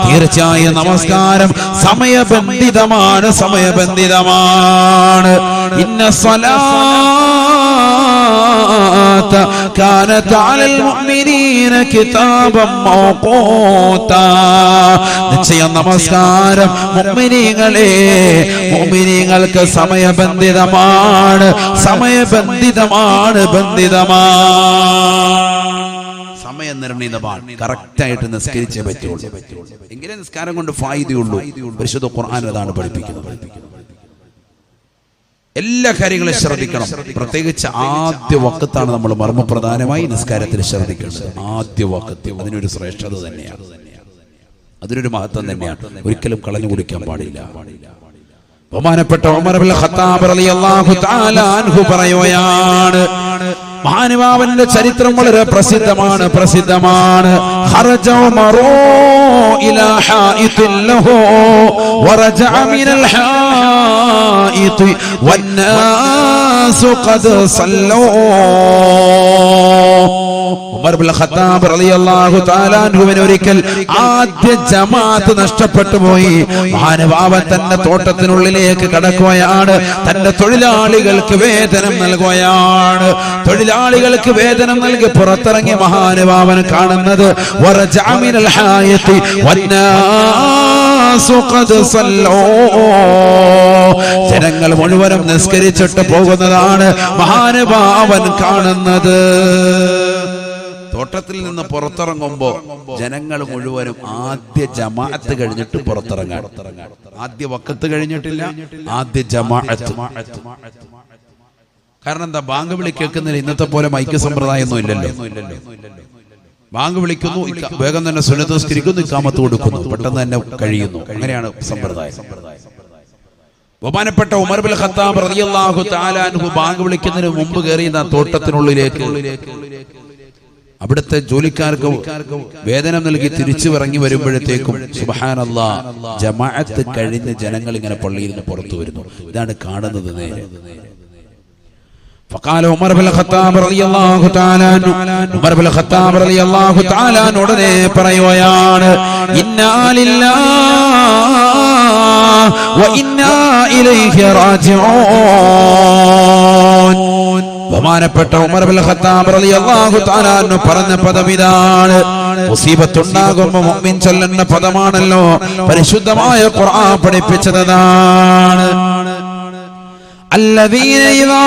തീർച്ചയായും നമസ്കാരം സമയബന്ധിതമാണ്, സമയബന്ധിതമാണ്. ഇന്ന സ്വലാത കാനത അലൽ മുഅ്മിനീന കിതാബൻ മൗഖൂത. നിശ്ചയം നമസ്കാരം മുഅ്മിനീങ്ങളെ, മുഅ്മിനീങ്ങൾക്ക് സമയബന്ധിതമാണ്, സമയബന്ധിതമാണ്, ബന്ധിതമാണ്. സമയം നിർണീതമാണ്. കറക്റ്റായിട്ട് നിസ്കരിച്ചേ പറ്റുള്ളൂ. എങ്കിലേ നിസ്കാരം കൊണ്ട് ഫായിദയുള്ളൂ. പരിശുദ്ധ ഖുർആൻ അതാണ് പഠിപ്പിക്കുന്നത്. എല്ലാ കാര്യങ്ങളും ശ്രദ്ധിക്കണം. പ്രത്യേകിച്ച് ആദ്യ വഖത്താണ് നമ്മൾ മർമ്മപ്രധാനമായി നിസ്കാരത്തിൽ ശ്രദ്ധിക്കേണ്ടത്. ആദ്യ വഖത്ത് അതിനൊരു ശ്രേഷ്ഠത തന്നെയാണ്, അതിനൊരു മഹത്വം തന്നെയാണ്. ഒരിക്കലും കളഞ്ഞു കുടിക്കാൻ പാടില്ല. ബഹുമാനപ്പെട്ട ഉമർ ഇബ്നുൽ ഖത്താബ് റളിയല്ലാഹു തആല അൻഹു പറയുകയാണ്, മഹാനുഭാവന്റെ ചരിത്രം വളരെ പ്രസിദ്ധമാണ്, പ്രസിദ്ധമാണ്. ഖറജ ഉമറു ഇലാ ഹായിത്തിൻ ലഹു വറജഅ മിനൽ ഹായിത്തി വന്നാസു ഖദ് സല്ലൂ. ഉമർ ഇബ്നുൽ ഖത്താബ് റളിയല്ലാഹു തആല അൻഹുവിന് ഒരിക്കൽ ആദ്യ ജമാഅത്ത് നഷ്ടപ്പെട്ടു പോയി. മഹാനുഭാവൻ തന്റെ തോട്ടത്തിനുള്ളിലേക്ക് കടക്കുകയാണ്. തന്റെ തൊഴിലാളികൾക്ക് വേതനം നൽകുകയാണ്. തൊഴിലാളികൾക്ക് വേതനം നൽകി പുറത്തിറങ്ങിയ മഹാനുഭാവൻ കാണുന്നത് വറജഅ മിനൽ ഹായത്തി വന്നാസു ഖദ് സല്ലൂ. ജനങ്ങൾ മുഴുവനും നിസ്കരിച്ചിട്ട് പോകുന്നതാണ് മഹാനുഭാവൻ കാണുന്നത്. തോട്ടത്തിൽ നിന്ന് പുറത്തിറങ്ങുമ്പോ ജനങ്ങൾ മുഴുവനും ആദ്യ ജമാഅത്ത് കഴിഞ്ഞിട്ട് പുറത്തിറങ്ങാൻ. ആദ്യ വഖത്ത് കഴിഞ്ഞിട്ടില്ല, ആദ്യ ജമാഅത്ത്. കാരണം എന്താ? ബാങ്ക് വിളി കേൾക്കുന്നില്ല. ഇന്നത്തെ പോലെ മൈക്ക് സമ്പ്രദായം ഒന്നും ഇല്ലല്ലോ. ബാങ്ക് വിളിക്കുന്നു, വേഗം തന്നെ സുന്നത്ത് നിസ്കരിക്കുന്നു, ഇഖാമത്ത് കൊടുക്കുന്നു, പെട്ടെന്ന് തന്നെ കഴിയുന്നു. അങ്ങനെയാണ് സമ്പ്രദായം. ബഹുമാനപ്പെട്ട ഉമർ ഇബ്നുൽ ഖത്താബ് റളിയല്ലാഹു തആല അൻഹു ബാങ്ക് വിളിക്കുന്നതിന് മുമ്പ് കയറിയ തോട്ടത്തിനുള്ളിലേക്ക് അവിടുത്തെ ജോലിക്കാർക്ക് വേതനം നൽകി തിരിച്ചു ഇറങ്ങി വരുമ്പോഴത്തേക്കും സുബ്ഹാനല്ലാഹ്, ജമാഅത്ത് കഴിഞ്ഞ് ജനങ്ങൾ ഇങ്ങനെ പള്ളിയിൽ നിന്ന് പുറത്തു വരുന്നു. ഇതാണ് കാണുന്നത് നേരെ. فقال عمر بن الخطاب رضي الله تعالى عنه, ഉമർ ബിൻ ഖത്താബ് റളിയല്ലാഹു തആല ഉടനെ പറയുകയാണ്, ഇന്നാ ലില്ലാഹി വ ഇന്നാ ഇലൈഹി റാജിഊൻ. ബഹുമാനപ്പെട്ട ഉമർ ബിൻ ഖത്താബ് റളിയല്ലാഹു തആല പറഞ്ഞ പദം ഇതാണ്. മുസീബത്തുണ്ടാകുമ്പോൾ മുഅ്മിൻ ചൊല്ലുന്ന പദമാണല്ലോ പരിശുദ്ധമായ ഖുർആൻ പഠിപ്പിച്ചതാണ്. الذين إذا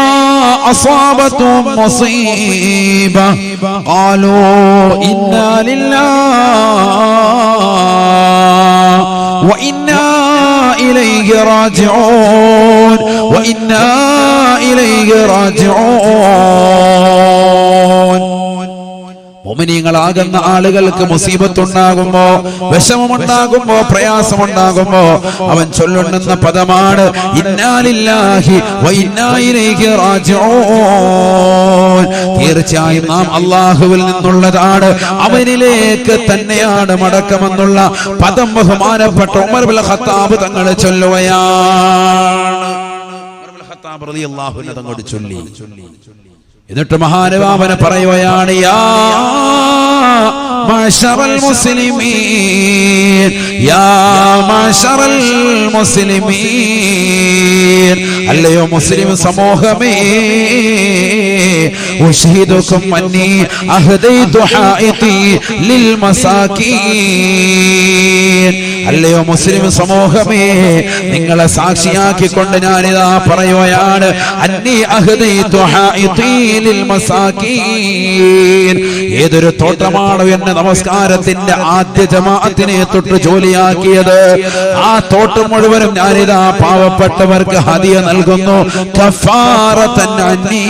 أصابتهم مصيبة قالوا إنا لله وإنا إليه راجعون وإنا إليه راجعون. മുഅ്മിനീങ്ങളാകുന്ന ആളുകൾക്ക് മുസീബത്തുണ്ടാകുമ്പോ, വിഷമമുണ്ടാകുമ്പോ, പ്രയാസമുണ്ടാകുമ്പോ അവൻ ചൊല്ലുന്ന പദമാണ് ഇന്നാ ലില്ലാഹി വ ഇന്നാ ഇലൈഹി റാജിഊൻ. തീർച്ചയായും നാം അല്ലാഹുവിൽ നിന്നുള്ളതാണ്, അവനിലേക്ക് തന്നെയാണ് മടക്കമെന്നുള്ള പദം ബഹുമാനപ്പെട്ട ഉമർ ഇബ്നുൽ ഖത്താബ് തങ്ങൾ ചൊല്ലുകയാണ്. ഉമർ ഇബ്നുൽ ഖത്താബ് റളിയല്ലാഹു അൻഹു തങ്ങൾ ചൊല്ലി. എന്നിട്ട് മഹാനുഭാവന പറയുകയാണ് യാ മാശറൽ മുസ്ലിമീൻ, യാ മാശറൽ മുസ്ലിമീൻ, അല്ലയോ മുസ്ലിം സമൂഹമേ, ഉശ്ഹിദുകും അന്നി അഹദൈതു ഹായിതി ലിൽ മസാകീൻ. അല്ലയോ മുസ്ലിം സമൂഹമേ, നിങ്ങളെ സാക്ഷിയാക്കിക്കൊണ്ട് ഞാനിതാ പറയുകയാണ് അന്നി അഹദൈതു ഹായിതി ലിൽ മസാകീൻ. ഏതൊരു തോട്ടമാണോ എന്നെ നമസ്കാരത്തിന്റെ ആദ്യ ജമാഅത്തിനെ തൊട്ട് ജോലിയാക്കിയത്, ആ തോട്ടം മുഴുവനും ഞാനിതാ പാവപ്പെട്ടവർക്ക് ഹദിയ നൽകുന്നു. കഫാറത്തൻ അന്നി.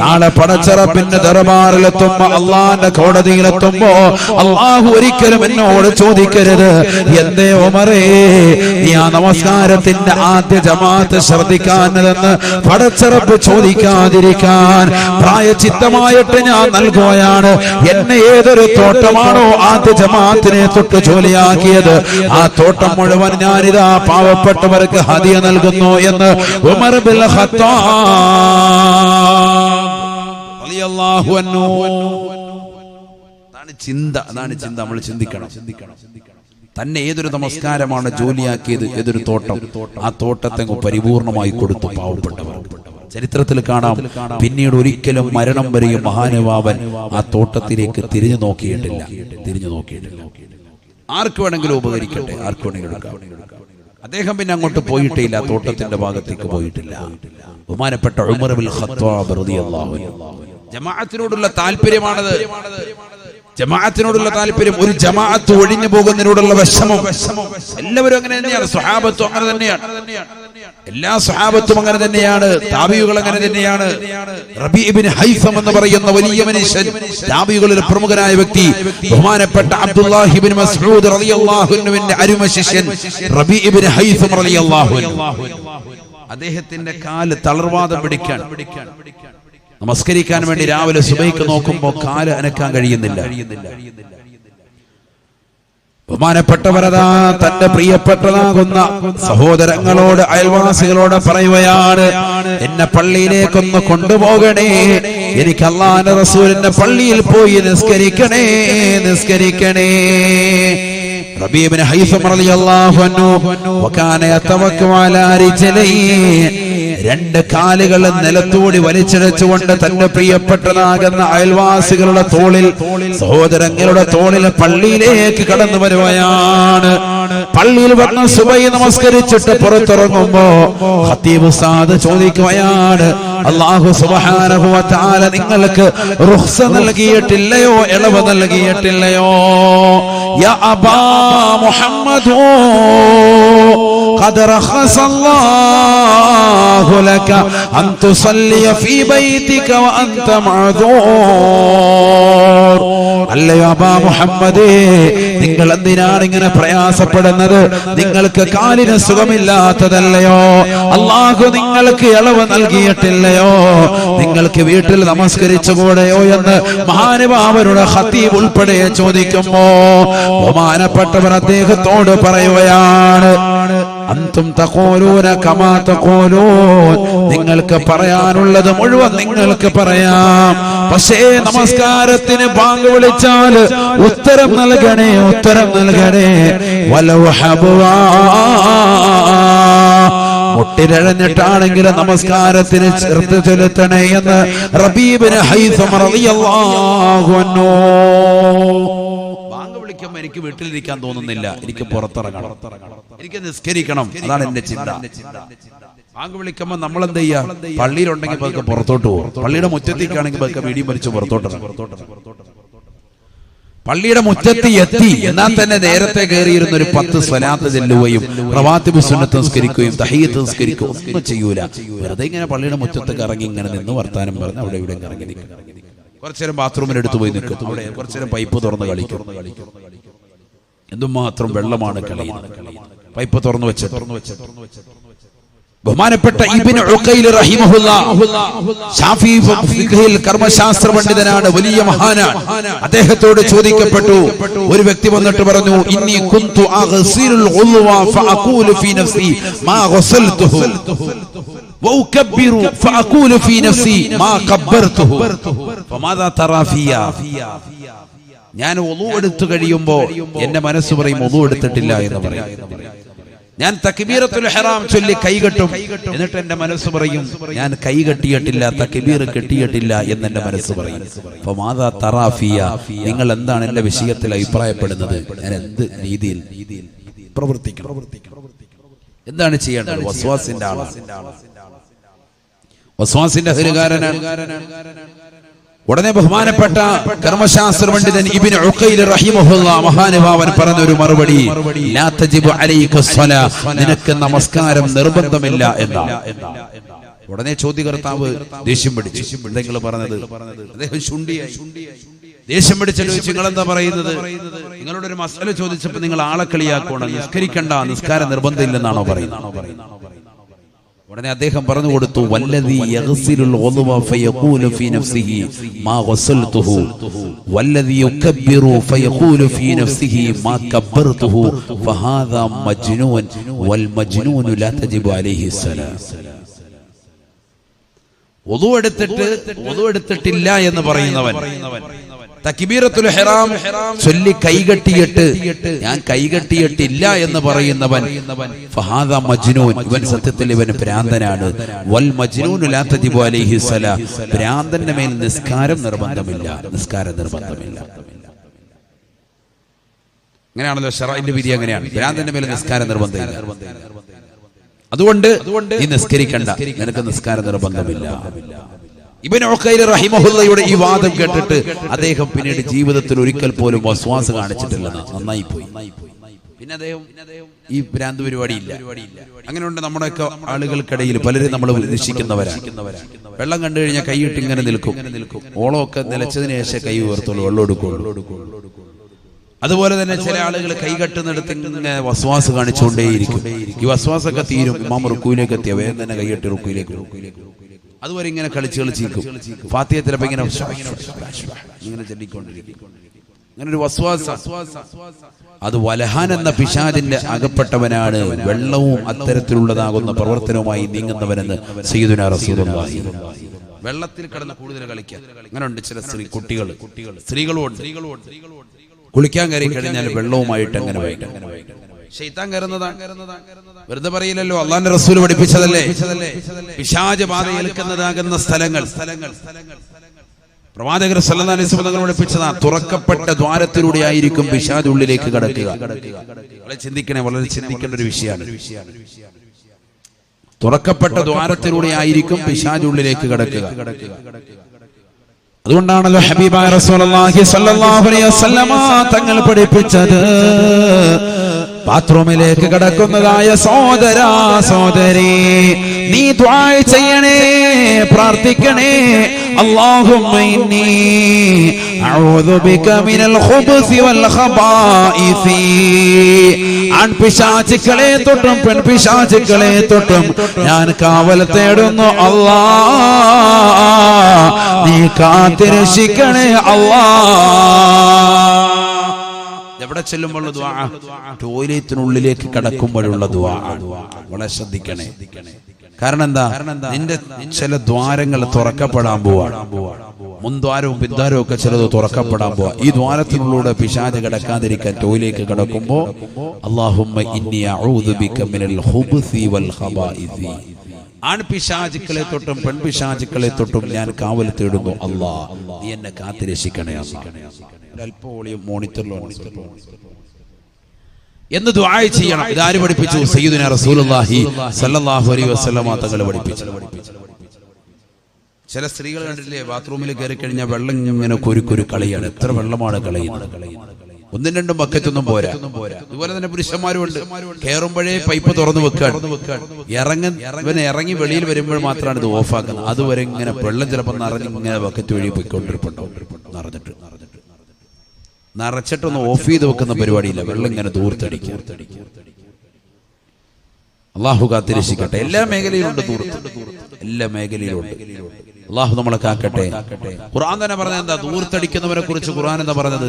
നാളെ പടച്ചറപ്പിന്റെ ദർബാറിലെത്തുമ്പോ, അള്ളാന്റെ കോടതിയിലെത്തുമ്പോ അള്ളാഹു ഒരിക്കലും എന്നോട് ചോദിക്കരുത് എന്തേ ഉമറേ നീ ആ നമസ്കാരത്തിന്റെ ആദ്യ ജമാഅത്ത് ശ്രദ്ധിക്കാഞ്ഞതെന്ന് പടച്ചറപ്പ് ചോദിക്കാതിരിക്കാൻ പ്രായച്ചിത്തമായിട്ട് ഞാൻ നൽകുകയാണ്. എന്നെ ഏതൊരു തോട്ടമാണോ ആദ്യ ജമാഅത്തിനെ തൊട്ട് ജോലിയാക്കിയത്, ആ തോട്ടം മുഴുവൻ ഞാനിതാ പാവപ്പെട്ടവർക്ക് ഹദിയ നൽകുന്നു എന്ന് ഉമർ ഇബ്നുൽ ഖത്താബ് റളിയല്ലാഹു അൻഹു. അതാണ് ചിന്ത, നമ്മൾ ചിന്തിക്കണം. തന്നെ ഏതൊരു നമസ്കാരമാണ് ജോലിയാക്കിയത്, ഏതൊരു തോട്ടം, ആ തോട്ടത്തെ പരിപൂർണമായി കൊടുത്തു പാവപ്പെട്ടവർ. ചരിത്രത്തിൽ കാണാം, പിന്നീട് ഒരിക്കലും മരണം വരെയും മഹാനുഭാവൻ ആ തോട്ടത്തിലേക്ക് തിരിഞ്ഞു നോക്കിയിട്ടില്ല. ആർക്ക് വേണമെങ്കിലും ഉപകരിക്കട്ടെ, ആർക്ക് വേണമെങ്കിലും എടുക്കാം. അദ്ദേഹം പിന്നെ അങ്ങോട്ട് പോയിട്ടില്ല, തോട്ടത്തിന്റെ ഭാഗത്തേക്ക് പോയിട്ടില്ല. ബഹുമാനപ്പെട്ട ഉമർ ഇബ്നുൽ ഖത്താബ് റളിയല്ലാഹു അൻഹു. ജമാഅത്തിനോടുള്ള താല്പര്യമാണത്, ജമാഅത്തിനോടുള്ള താല്പര്യം, ഒരു ജമാഅത്ത് ഒഴിഞ്ഞു പോകുന്നതിനോടുള്ള വിഷമം. എല്ലാവരും അങ്ങനെ തന്നെയാണ്, സ്വഹാബത്തും അങ്ങനെ തന്നെയാണ്, എല്ലാ സ്വഹാബത്തും അങ്ങനെ തന്നെയാണ്, താബിഈകൾ അങ്ങനെ തന്നെയാണ്. റബീ ഇബ്നു ഹൈസം എന്ന് പറയുന്ന വലിയ മനുഷ്യൻ, താബിഈകളിൽ പ്രമുഖനായ വ്യക്തി, ബഹുമാനപ്പെട്ട അബ്ദുല്ലാഹി ഇബ്നു മസ്ഊദ് റളിയല്ലാഹു അൻഹുവിന്റെ അരുമ ശിഷ്യൻ റബീ ഇബ്നു ഹൈസം റളിയല്ലാഹു അൻഹു, അദ്ദേഹത്തിന്റെ കാല് തളർവാദം പിടിക്കാൻ, നമസ്കരിക്കാൻ വേണ്ടി രാവിലെ സുബഹിക്ക് നോക്കുമ്പോൾ കാല് അനക്കാൻ കഴിയുന്നില്ല. ബഹുമാനപ്പെട്ടവരതാ തന്റെ പ്രിയപ്പെട്ടതാകുന്ന സഹോദരങ്ങളോട്, അയൽവാസികളോട് പറയുകയാണ്, എന്നെ പള്ളിയിലേക്കൊന്ന് കൊണ്ടുപോകണേ, എനിക്ക് അല്ലാഹുവിന്റെ റസൂലിന്റെ പള്ളിയിൽ പോയി നിസ്കരിക്കണേ. റബീ ഇബ്നു ഹൈസം റളിയല്ലാഹു അൻഹു വകാന യതവക്കു അലാ റിജ്ലൈഹി, രണ്ട് കാലുകൾ നിലത്തൂടി വലിച്ചിഴച്ചുകൊണ്ട് തന്റെ പ്രിയപ്പെട്ടതാകുന്ന അയൽവാസികളുടെ തോളിൽ, സഹോദരങ്ങളുടെ തോളിൽ പള്ളിയിലേക്ക് കടന്നു വരുകയാണ്. പള്ളിയിൽ വന്ന് സുബഹി നമസ്കരിച്ചിട്ട് പുറത്തിറങ്ങുമ്പോ ഖതീബ് ഉസ്താദ് ചോദിക്കുകയാണ്, അല്ലാഹു സുബ്ഹാനഹു വ തആല നിങ്ങൾക്ക് റുഖ്സ നൽകിയിട്ടില്ലയോ, ഇളവ് നൽകിയിട്ടില്ലയോ? യാ അബാ മുഹമ്മദ് ഖദ് റഖസല്ലാഹു ലക അൻ തുസല്ലിയ ഫീ ബൈതിക വ അൻത മഅദൂർ. അല്ലയോ അബാ മുഹമ്മദേ, നിങ്ങൾ എന്തിനാണ് ഇങ്ങനെ പ്രയാസപ്പെടുന്നത്? നിങ്ങൾക്ക് കാലിന് സുഖമില്ലാത്തതല്ലയോ? അല്ലാഹു നിങ്ങൾക്ക് ഇളവ് നൽകിയിട്ടില്ലയോ? നിങ്ങൾക്ക് വീട്ടിൽ നമസ്കരിച്ചുകൂടെയോ എന്ന് മഹാനുഭാവരുടെ ഖതീബ് ഉൾപ്പെടെ ചോദിക്കുമ്പോ ബഹുമാനപ്പെട്ടവർ അദ്ദേഹത്തോട് പറയുകയാണ്, അന്തും തഖൂലൂന കമാ തഖൂലൂൻ, നിങ്ങൾക്ക് പറയാനുള്ളത് മുഴുവൻ നിങ്ങൾക്ക് പറയാം, പക്ഷേ നമസ്കാരത്തിന് ബാങ്ക് വിളിച്ചാൽ ഉത്തരം നൽകണേ. വലൗ ഹബ്വാ, മുട്ടിലഴഞ്ഞിട്ടാണെങ്കിലും നമസ്കാരത്തിന് ചേർത്ത് ചെലുത്തണേ എന്ന് റബീ ഇബ്നു ഹൈസം റളിയല്ലാഹു അൻഹു. ബാങ്ക് വിളിക്കുമ്പോൾ എനിക്ക് വീട്ടിലിരിക്കാൻ തോന്നുന്നില്ല, എനിക്ക് പുറത്തിറങ്ങണം, എനിക്ക് നിസ്കരിക്കണം, അതാണ് എന്റെ ചിന്ത. ബാങ്ക് വിളിക്കുമ്പോൾ നമ്മൾ എന്ത് ചെയ്യാ? പള്ളിയിലുണ്ടെങ്കിൽ പതുക്കെ പുറത്തോട്ട് പോകും, പള്ളിയുടെ മുറ്റത്തേക്കാണെങ്കിൽ പതുക്കെ വീടിയും വലിച്ച് പുറത്തോട്ട്. പള്ളിയുടെ മുറ്റത്ത് എത്തി എന്നാൽ തന്നെ നേരത്തെ കയറിയിരുന്ന ഒരു 10 സ്വലാത്ത് ചെല്ലുകയും റവാത്തിബ് സുന്നത്ത് നിസ്കരിക്കുകയും തഹീയത്ത് നിസ്കരിക്കുകയും ഒന്നും ചെയ്യൂല. വെറുതെ ഇങ്ങനെ പള്ളിയുടെ മുറ്റത്ത് കറങ്ങി ഇങ്ങനെ നിന്ന് വർത്താനം പറഞ്ഞ് അവിടെ ഇവിടെ കറങ്ങി നിൽക്കും. കുറച്ചേരം ബാത്റൂമിലെടുത്ത് പോയി നിൽക്കും, അവിടെ കുറച്ചേരം പൈപ്പ് തുറന്ന് കളിക്കും. എന്തുമാത്രം വെള്ളമാണ് കളയുന്നത്, പൈപ്പ് തുറന്നു വെച്ച്. ബഹുമാനപ്പെട്ട ഇബ്നു ഉഖൈൽ റഹിമഹുല്ലാഹ് ശാഫി ഫിഖ്ഹിൽ കർമ്മശാസ്ത്ര പണ്ഡിതനാണ്, വലിയ മഹാനാണ്. അദ്ദേഹത്തോട് ചോദിക്കപ്പെട്ടു, ഒരു വ്യക്തി വന്നിട്ട് പറഞ്ഞു, ഇന്നി കുന്തു അഗ്സിലുൽ ഉൾവ ഫഅഖൂലു ഫീ നഫ്സി മാ ഗസൽതുഹു വഉകബ്ബിറു ഫഅഖൂലു ഫീ നഫ്സി മാ കബ്ബർതുഹു ഫമാദാ തറാ ഫിയാ. ഞാൻ വുളു എടുത്തു കഴിയുമ്പോൾ എന്റെ മനസ്സ് പറയും വുളു എടുത്തിട്ടില്ല എന്ന് പറയും. ഞാൻ തക്ബീറത്തുൽ ഇഹ്റാം ചൊല്ലി കൈകെട്ടും, എന്നിട്ട് എന്റെ മനസ്സ് പറയും ഞാൻ കൈ കെട്ടിയിട്ടില്ല, തക്ബീർ കെട്ടിയിട്ടില്ല എന്ന് എന്റെ മനസ്സ് പറയും. ഫമാദാ തറാ ഫിയാ, നിങ്ങൾ എന്താണ് എന്റെ വിഷയത്തിൽ അഭിപ്രായപ്പെടുന്നത്, ഞാൻ എന്ത് രീതിയിൽ പ്രവർത്തിക്കണം, എന്താണ് ചെയ്യേണ്ടത്? വസ്വാസിന്റെ ആളാണ്, വസ്വാസിന്റെ ഹരികാരനാണ്. ഉടനെ ബഹുമാനപ്പെട്ട കർമ്മശാസ്ത്ര പണ്ഡിതൻ ഇബ്നു ഉഖൈൽ റഹിമഹുല്ലാഹ് മഹാനുഭാവൻ പറഞ്ഞ ഒരു മറുപടി, ലാ തജിബു അലൈക സ്വലാ, നിനക്ക് നമസ്കാരം നിർബന്ധമില്ല എന്നാണ്. ഉടനെ ചോദ്യകർത്താവ് ദേഷ്യം പിടിച്ചു, നിങ്ങൾ പറഞ്ഞത്. അദ്ദേഹം ശുണ്ടിയായി, ദേഷ്യം പിടിച്ചു. നിങ്ങൾ എന്താ പറയുന്നത്? നിങ്ങളോട് ഒരു മസല ചോദിച്ചപ്പോൾ നിങ്ങൾ ആളെ കളിയാക്കണം, നിസ്കരിക്കണ്ട, നിസ്കാരം നിർബന്ധമില്ലെന്നാണോ പറയുന്നത്? ഉടനെ അദ്ദേഹം പറഞ്ഞു കൊടുത്തു, വല്ലദീ യഗ്സിലുൽ ഉദ്വ ഫയഖൂലു ഫീ നഫ്സിഹി മാ ഗസൽതുഹു വല്ലദീ യുകബ്ബിറു ഫയഖൂലു ഫീ നഫ്സിഹി മാ കബ്ബർതുഹു ഫഹാദാ മജ്നൂൻ വൽ മജ്നൂനു ലാ തജിബു അലൈഹി സ്വലാ. വുളു എടുത്തിട്ടില്ല എന്ന് പറയുന്നവൻ തക്ബീറത്തുൽ ഇഹ്റാം ചൊല്ലി കൈകെട്ടിയിട്ട് ഞാൻ കൈകെട്ടിയിട്ടില്ല എന്ന് പറയുന്നവൻ ഫഹാദാ മജ്നൂൻ, ഇവൻ സത്യത്തിൽ ഇവൻ ഭ്രാന്തനാണ്. വൽ മജ്നൂനു ലാ തജിബു അലൈഹി സ്വലാ, ഭ്രാന്തന്റെ മേൽ നിസ്കാരം നിർബന്ധമില്ല, നിസ്കാരം നിർബന്ധമില്ല. അങ്ങനെയാണല്ലോ ശറഈന്റെ വിധി, അങ്ങനെയാണ്. ഭ്രാന്തന്റെ മേൽ നിസ്കാരം നിർബന്ധമില്ല. അതുകൊണ്ട് നീ നിസ്കരിക്കണ്ട, നിനക്ക് നിസ്കാരം നിർബന്ധമില്ല. ഇബ്നു ഉഖൈൽ റഹിമഹുല്ലാഹയുടെ ഈ വാദം കേട്ടിട്ട് അദ്ദേഹം പിന്നീട് ജീവിതത്തിൽ ഒരിക്കൽ പോലും വസ്വാസ് കാണിച്ചിട്ടില്ലെന്ന്. നന്നായി പോയി. പിന്നെ അദ്ദേഹം ഈ ഭ്രാന്ത് പരിപാടിയില്ല. അങ്ങനെയുണ്ട് നമ്മുടെയൊക്കെ ആളുകൾക്കിടയിൽ പലരും നമ്മൾ നിരീക്ഷിക്കുന്നവരാണ്. വെള്ളം കണ്ടു കഴിഞ്ഞാൽ കൈയിട്ട് ഇങ്ങനെ നിൽക്കും, ഓളമൊക്കെ നിലച്ചതിന് ശേഷം കൈ ഉയർത്തുള്ളൂ, വെള്ളം എടുക്കുള്ളൂ. അതുപോലെ തന്നെ ചില ആളുകൾ കൈകെട്ടുന്നിടത്ത് ഇങ്ങനെ വസ്വാസ് കാണിച്ചുകൊണ്ടേയിരിക്കും. ഈ വസ്വാസൊക്കെ തീരും, ഇമാം റുക്കൂയിലേക്ക് എത്തിയ വേഗം തന്നെ കൈകെട്ടി റുക്കൂയിലേക്ക്. അതുവരെ ഇങ്ങനെ കളിച്ചിരിക്കും. ഫാത്തിഹ ചിലപ്പോൾ ഇങ്ങനെ ചൊല്ലിക്കൊണ്ടിരിക്കും. അങ്ങനെ ഒരു വസ്വാസ, അത് വലഹാൻ എന്ന പിശാചിന്റെ അകപ്പെട്ടവനാണ്. വെള്ളവും അത്തരത്തിലുള്ളതാകുന്ന പ്രവർത്തനവുമായി നീങ്ങുന്നവനെന്ന് സയ്യിദുനാ റസൂലുള്ളാഹി. വെള്ളത്തിൽ കിടന്ന് കൂടുതൽ കളിക്കാൻ അങ്ങനെയുണ്ട് ചില കുട്ടികൾ, സ്ത്രീകളുണ്ട്. കുളിക്കാൻ കയറി കഴിഞ്ഞാൽ വെള്ളവുമായിട്ട് അങ്ങനെ വൈകിട്ട് ശൈത്താൻ കയറുന്നതാണ്. വെറുതെ പറയില്ലല്ലോ, അള്ളാന്റെ റസൂൽ പഠിപ്പിച്ചതല്ലേ. പിശാച് ബാധ ഏൽക്കുന്നതാകുന്ന സ്ഥലങ്ങൾ പ്രവാചകർ സല്ലല്ലാഹു അലൈഹി വസല്ലം പഠിപ്പിച്ചതാണ്. തുറക്കപ്പെട്ട ദ്വാരത്തിലൂടെ ആയിരിക്കും പിശാച് ഉള്ളിലേക്ക് കടക്കുക. വളരെ ചിന്തിക്കണേ, വളരെ ചിന്തിക്കേണ്ട ഒരു വിഷയമാണ്. തുറക്കപ്പെട്ട ദ്വാരത്തിലൂടെ ആയിരിക്കും പിശാച് ഉള്ളിലേക്ക് കടക്കുക. അതുകൊണ്ടാണല്ലോ ഹബീബായ റസൂലുള്ളാഹി സ്വല്ലല്ലാഹു അലൈഹി വസല്ലം തങ്ങൾ പഠിപ്പിച്ചത്, ബാത്റൂമിലേക്ക് കടക്കുന്നതായ സഹോദരാ സഹോദരി, നീ ദുആ ചെയ്യണേ, പ്രാർത്ഥിക്കണേ. അല്ലാഹുമ്മ ഇന്നി അഊദു ബിക മിനൽ ഖുബ്സി വൽ ഖബായിസി. ആൺപിശാചുക്കളെ തൊട്ടും പെൺപിശാചുക്കളെ തൊട്ടും ഞാൻ കാവൽ തേടുന്നു അല്ലാഹ്, നീ കാത്തിരക്ഷിക്കണേ അല്ലാഹ്. എവിടെ ചെല്ലുമ്പോഴുള്ള ദുആ, ടോയ്ലറ്റിനുള്ളിലേക്ക് കടക്കുമ്പോഴുള്ള ദുആ. വളരെ ശ്രദ്ധിക്കണേ. കാരണം എന്താ? നിന്റെ ചില ദ്വാരങ്ങൾ തുറക്കപ്പെടാൻ പോവാണ്. മുൻദ്വാരവും പിൻദ്വാരവും ഒക്കെ ചിലത് തുറക്കപ്പെടാൻ പോവാ. ഈ ദ്വാരത്തിനുള്ളിലൂടെ പിശാച് കടക്കാതിരിക്കാൻ ടോയ്ലേക്ക് കടക്കുമ്പോ അല്ലാഹുമ്മ ഇന്നി അഊദു ബിക മിനൽ ഖുബ്സി വൽ ഖബായിസി. ആൺപിശാചുക്കളെ തൊട്ടും പെൺപിശാചുക്കളെ തൊട്ടും ഞാൻ കാവൽ തേടുന്നു അല്ലാഹ്, നീ എന്നെ കാത്തിരക്ഷിക്കണേ അല്ലാഹ്. അല്പം വോളിയം മോണിറ്ററിലോ എന്ന് ദുആ ചെയ്യണം. ഇതാര് പഠിപ്പിച്ചു? സയ്യിദുനാ റസൂലുള്ളാഹി സ്വല്ലല്ലാഹു അലൈഹി വസല്ലം തങ്ങൾ പഠിപ്പിച്ചു. ചില സ്ത്രീകൾ കണ്ടില്ലേ, ബാത്റൂമിൽ കയറി കഴിഞ്ഞാൽ വെള്ളം ഇങ്ങനെ കുരുക്കുരു കളിയാണ്. എത്ര വെള്ളമാണ് കളയുന്നത്. ഒന്നും രണ്ടും ബക്കറ്റൊന്നും പോരാ. അതുപോലെ തന്നെ പുരുഷന്മാരുണ്ട്, കയറുമ്പോഴേ പൈപ്പ് തുറന്നു വെക്കാണ്, ഇറങ്ങി വെളിയിൽ വരുമ്പോൾ മാത്രമാണ് ഇത് ഓഫാക്കുന്നത്. അതുവരെ ഇങ്ങനെ വെള്ളം ചിലപ്പോൾ നിറഞ്ഞിങ്ങനെ ബക്കറ്റ് വഴി പോയിക്കൊണ്ടിരിപ്പുണ്ടാവും. നിറച്ചിട്ടൊന്ന് ഓഫ് ചെയ്ത് വെക്കുന്ന പരിപാടിയില്ല, വെള്ളം ഇങ്ങനെ ദൂർത്തടിക്കും. അള്ളാഹു കാത്തിരക്ഷിക്കട്ടെ. എല്ലാ മേഖലയിലുണ്ട് ദൂർത്ത്, എല്ലാ മേഖലയിലുണ്ട്. അള്ളാഹു നമ്മളെ കാക്കട്ടെ. ഖുർആൻ തന്നെ പറഞ്ഞത് എന്താ? ദൂർത്തടിക്കുന്നവരെ കുറിച്ച് ഖുർആൻ എന്താ പറഞ്ഞത്?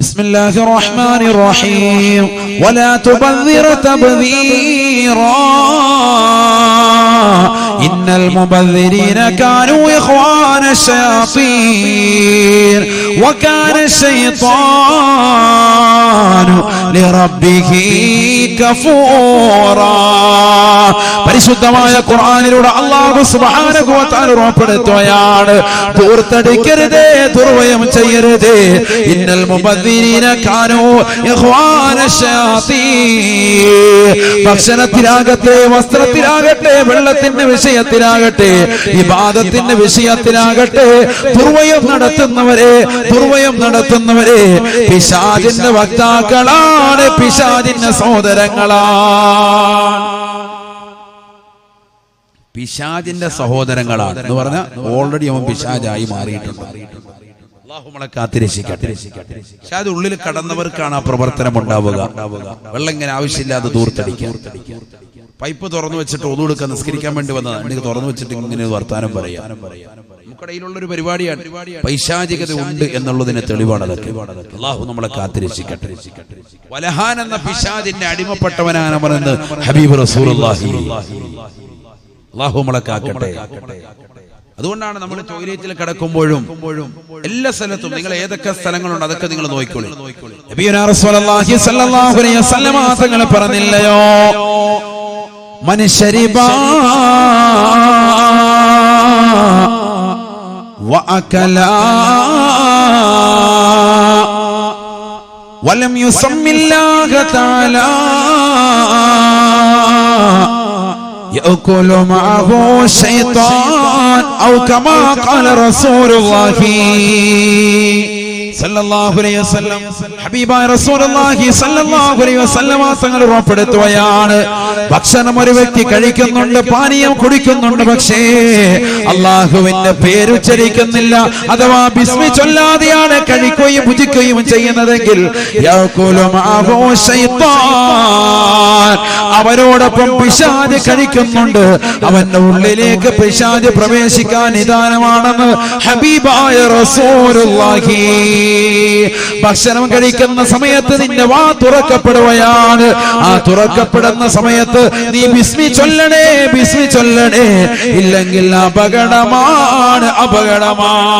ബിസ്മില്ലാഹിർ റഹ്മാനിർ റഹീം വലാ തുബദ്ദിർ തബ്ദീറാ ഇന്നൽ മുബദ്ദിരീന കാനൂ ഇഖ്വാന ശയാത്തീൻ വകാന ശൈത്വാനു ലിറബ്ബിഹി കഫൂറാ. പരിശുദ്ധമായ ഖുർആനിലൂടെ അല്ലാഹു സുബ്ഹാനഹു വ തആല ഉറപ്പെടുത്തുകയാണ്, ദൂർത്തടിക്കരുത്, ദുർവ്യയം ചെയ്യരുത്. ഇന്നൽ മുബദ്ദിരീന കാനൂ ഇഖ്വാന ശയാത്തീൻ. ഭക്ഷണത്തിലാകട്ടെ, വസ്ത്രത്തിലാകട്ടെ, വെള്ളത്തിന്റെ വിഷയത്തിലാകട്ടെ, ഇബാദത്തിന്റെ വിഷയത്തിലാകട്ടെ, ദുർവ്യയം നടത്തുന്നവരെ പിശാചിന്റെ വക്താക്കളാണ്, പിശാചിന്റെ സഹോദരങ്ങളാണ്. പിശാചിന്റെ സഹോദരങ്ങളാണ് എന്ന് പറഞ്ഞാൽ ഓൾറെഡി അവൻ പിശാചായി മാറിയിട്ടുണ്ട്. അല്ലാഹു നമ്മളെ കാത്തിരക്ഷിക്കട്ടെ. പിശാച് ഉള്ളിൽ കടന്നവർക്കാണ് ആ പ്രവർത്തനം ഉണ്ടാവുക. വെള്ളം ഇങ്ങനെ ആവശ്യമില്ലാതെ ദൂർത്തടിക്കുക. പൈപ്പ് തുറന്നു വെച്ചിട്ട് ഒതു കൊടുക്കാൻ നിസ്കരിക്കാൻ വേണ്ടി വന്നതാണ്, എനിക്ക് തുറന്നു വെച്ചിട്ട് ഇങ്ങനെ വർത്താനം പറയാം. നമുക്കിടയിലുള്ള ഒരു പരിപാടിയാണ്. പൈശാചികത ഉണ്ട് എന്നുള്ളതിന് തെളിവാണ് അതൊക്കെ. അല്ലാഹു നമ്മളെ കാത്തിരക്ഷിക്കട്ടെ. വലഹാൻ എന്ന പിശാചിന്റെ അടിമപ്പെട്ടവനാണ് പറയുന്നത് ഹബീബ് റസൂലുള്ളാഹി. അല്ലാഹു നമ്മളെ കാക്കട്ടെ. അതുകൊണ്ടാണ് നമ്മൾ ടോയ്ലറ്റിൽ കിടക്കുമ്പോഴും എല്ലാ സ്ഥലത്തും, നിങ്ങൾ ഏതൊക്കെ സ്ഥലങ്ങളുണ്ട് അതൊക്കെ നിങ്ങൾ നോക്കിക്കോളൂ. നബിയുനാ റസൂലുള്ളാഹി സ്വല്ലല്ലാഹു അലൈഹി വസല്ലം തങ്ങൾ പറഞ്ഞില്ലയോ, മൻ ശരിബ വഅകല വലം യുസമ്മില്ലാഹ തആല يأكل معه الشيطان أو كما قال رسول الله സല്ലല്ലാഹു അലൈഹി വസല്ലം. ഹബീബായ റസൂലുള്ളാഹി സല്ലല്ലാഹു അലൈഹി വസല്ലം തങ്ങൾ ഉറപ്പെടുത്തുകയാണ്, ഭക്ഷണം ഒരു വ്യക്തി കഴിക്കുന്നുണ്ട്, പാനീയം കുടിക്കുന്നുണ്ട്, പക്ഷേ അല്ലാഹുവിന്റെ പേര് ഉച്ചരിക്കുന്നില്ല, അഥവാ ബിസ്മി ചൊല്ലാതെയാണ് കഴിക്കുകയും ഭുജിക്കുകയും ചെയ്യുന്നതെങ്കിൽ യഅകുലു മഅഹു ശൈത്താൻ, അവരോടൊപ്പം പിശാച് കഴിക്കുന്നുണ്ട്, അവന്റെ ഉള്ളിലേക്ക് പിശാച് പ്രവേശിക്കാൻ നിദാനമാണെന്ന് ഹബീബായ റസൂലുള്ളാഹി. ഭക്ഷണം കഴിക്കുന്ന സമയത്ത് നിന്റെ വാ തുറക്കപ്പെടുകയാണ്. ആ തുറക്കപ്പെടുന്ന സമയത്ത് നീ ബിസ്മി ചൊല്ലണേ, ബിസ്മി ചൊല്ലണേ, ഇല്ലെങ്കിൽ അപകടമാണ്, അപകടമാണ്.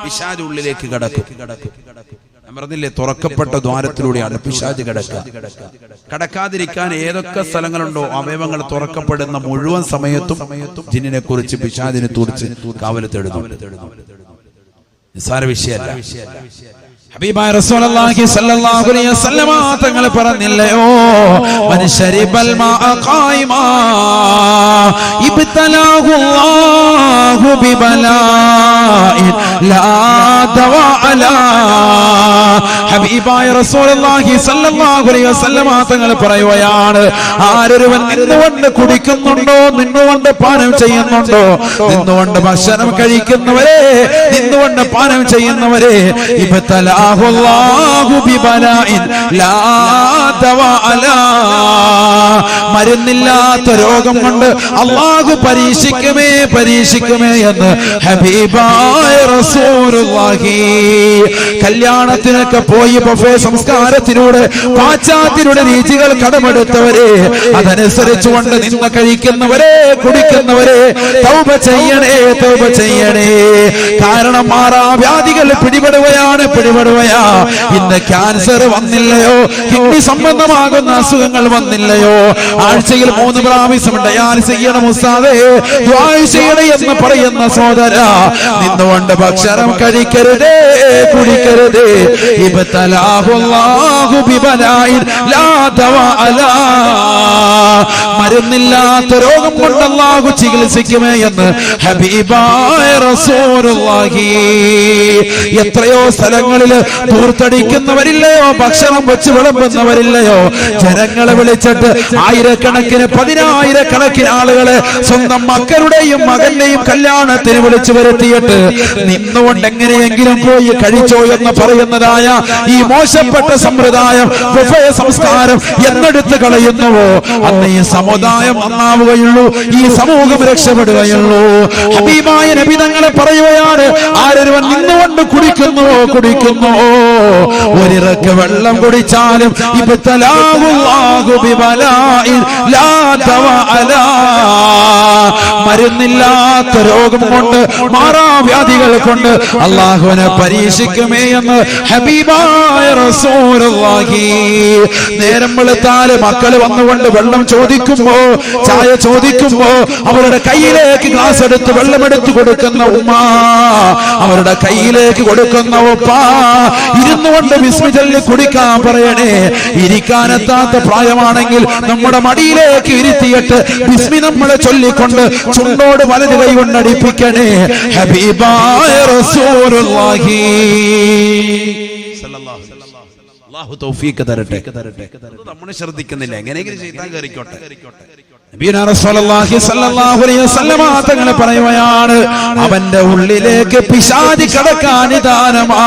പിശാച് ഉള്ളിലേക്ക് കടക്കും. ഞാൻ പറഞ്ഞില്ലേ, തുറക്കപ്പെട്ട ദ്വാരത്തിലൂടെയാണ് പിശാച് കടക്കാതിരിക്കാൻ ഏതൊക്കെ സ്ഥലങ്ങളുണ്ടോ അവയവങ്ങൾ തുറക്കപ്പെടുന്ന മുഴുവൻ സമയത്തും ജിന്നിനെ കുറിച്ച്, പിശാചിനെ കുറിച്ച് കാവൽ തേടുന്നു. നിസ്സാര വിഷയമല്ല. ഹബീബായ റസൂലുള്ളാഹി സ്വല്ലല്ലാഹു അലൈഹി വസല്ലം തങ്ങൾ പറഞ്ഞില്ലയോ, മൻ ശരിബൽ മാഅ ഖായിമാ ഇബ്തലാഹു അല്ലാഹു ബിബലാഇൻ ലാ ദവാ അലാ. ഹബീബായ റസൂലുള്ളാഹി സ്വല്ലല്ലാഹു അലൈഹി വസല്ലം തങ്ങൾ പറയുകയാണ്, ആരൊരുവൻ നിന്നുകൊണ്ട് കുടിക്കുന്നുണ്ടോ, നിന്നുകൊണ്ട് പാനം ചെയ്യുന്നുണ്ടോ, നിന്നുകൊണ്ട് ഭക്ഷണം കഴിക്കുന്നവരെ, നിന്നുകൊണ്ട് പാനം ചെയ്യുന്നവരെ, ഇബ്തലാ മരുന്നില്ലാത്ത രോഗം കൊണ്ട് അല്ലാഹു പരീക്ഷിക്കുമേ, പരീക്ഷിക്കുമേ എന്ന് ഹബീബായ റസൂലുള്ളാഹി. കല്യാണത്തിനൊക്കെ പോയി ബഫേ സംസ്കാരത്തിലൂടെ പാശ്ചാത്യരുടെ രീതികൾ കടമെടുത്തവരെ, അതനുസരിച്ചുകൊണ്ട് നിന്ന് കഴിക്കുന്നവരെ, കുടിക്കുന്നവരെ, തൗബ ചെയ്യണേ, തൗബ ചെയ്യണേ. കാരണം മാറാവ്യാധികൾ പിടിപെടുകയാണ്, പിടിപെടുകയാ. ഇന്ന് ക്യാൻസർ വന്നില്ലയോ, കിഡ്നി സംബന്ധമാകുന്ന അസുഖങ്ങൾ വന്നില്ലയോ, ആഴ്ചയിൽ 3 പ്രാവശ്യം ഡയാലിസിസ് ചെയ്യണം ഉസ്താദേ, ദുആ ചെയ്യണേ എന്ന് പറയുന്ന സഹോദര, നിന്നുകൊണ്ട് ഭക്ഷണം കഴിക്കരുതേ, കുടിക്കരുതേ. ഇബ്തലാഹു അല്ലാഹു ബിബലാഇൻ ലാ ദവാ അലാ. മരുന്നില്ലാത്ത രോഗം കൊണ്ട് അല്ലാഹു ചികിത്സിക്കുമേ എന്ന് ഹബീബായ റസൂലുള്ളാഹി. എത്രയോ സ്ഥലങ്ങളിൽ ദൂർത്തടിക്കുന്നവരില്ലയോ, ഭക്ഷണം വെച്ച് വിളമ്പുന്നവരില്ലയോ, ജനങ്ങളെ വിളിച്ചിട്ട് ആയിരക്കണക്കിന് പതിനായിരക്കണക്കിന് ആളുകളെ സ്വന്തം മക്കളുടെയും മകന്റെയും കല്യാണത്തിന് വിളിച്ചു വരുത്തിയിട്ട് നിന്നുകൊണ്ട് എങ്ങനെയെങ്കിലും പോയി കഴിച്ചോ എന്ന് പറയുന്നതായ ഈ മോശപ്പെട്ട സമ്പ്രദായം, ബുഫേ സംസ്കാരം എന്നെടുത്ത് കളയുന്നുവോ അന്ന് ഈ സമുദായം നന്നാവുകയുള്ളൂ, ഈ സമൂഹം രക്ഷപ്പെടുകയുള്ളൂ. ഹബീബായ നബി തങ്ങളെ പറയുകയാണ്, ആരൊരുവൻ നിന്നുകൊണ്ട് കുടിക്കുന്നുവോ ഒരിറക്ക് വെള്ളം കുടിച്ചാലും മരുന്നില്ലാത്ത രോഗം കൊണ്ട്, മാറാവ്യാധികൾ കൊണ്ട് അല്ലാഹുവിനെ പരീക്ഷിക്കുമേ എന്ന് ഹബീബായ റസൂലുള്ളാഹി. നേരം വെളുത്താല് മക്കൾ വന്നുകൊണ്ട് വെള്ളം ചോദിക്കുമ്പോ, ചായ ചോദിക്കുമ്പോ അവരുടെ കയ്യിലേക്ക് ഗ്ലാസ് എടുത്ത് വെള്ളമെടുത്ത് കൊടുക്കുന്ന ഉമ്മ, അവരുടെ കയ്യിലേക്ക് കൊടുക്കുന്ന ഉപ്പ, ഇരുന്നുകൊണ്ട് ബിസ്മി ചൊല്ലി കുടിക്കാൻ പറയണേ. ഇരിക്കാനെത്താത്ത പ്രായമാണെങ്കിൽ നമ്മുടെ മടിയിലേക്ക് ഇരുത്തിയിട്ട് ബിസ്മി നമ്മളെ ചൊല്ലിക്കൊണ്ട് ചുണ്ടോട് വലത് കൈ കൊണ്ടടിപ്പിക്കണേ. ഹബീബായ റസൂലുള്ളാഹി അല്ലാഹു തൗഫീഖ് തരട്ടെ. നമ്മൾ ശ്രദ്ധിക്കുന്നില്ല, എങ്ങനെയെങ്കിലും ശൈത്താൻ കേറിക്കോട്ടെ. തങ്ങളെ പറയുകയാണ്, അവന്റെ ഉള്ളിലേക്ക് പിശാച് കടക്കാൻ നിദാനമാ.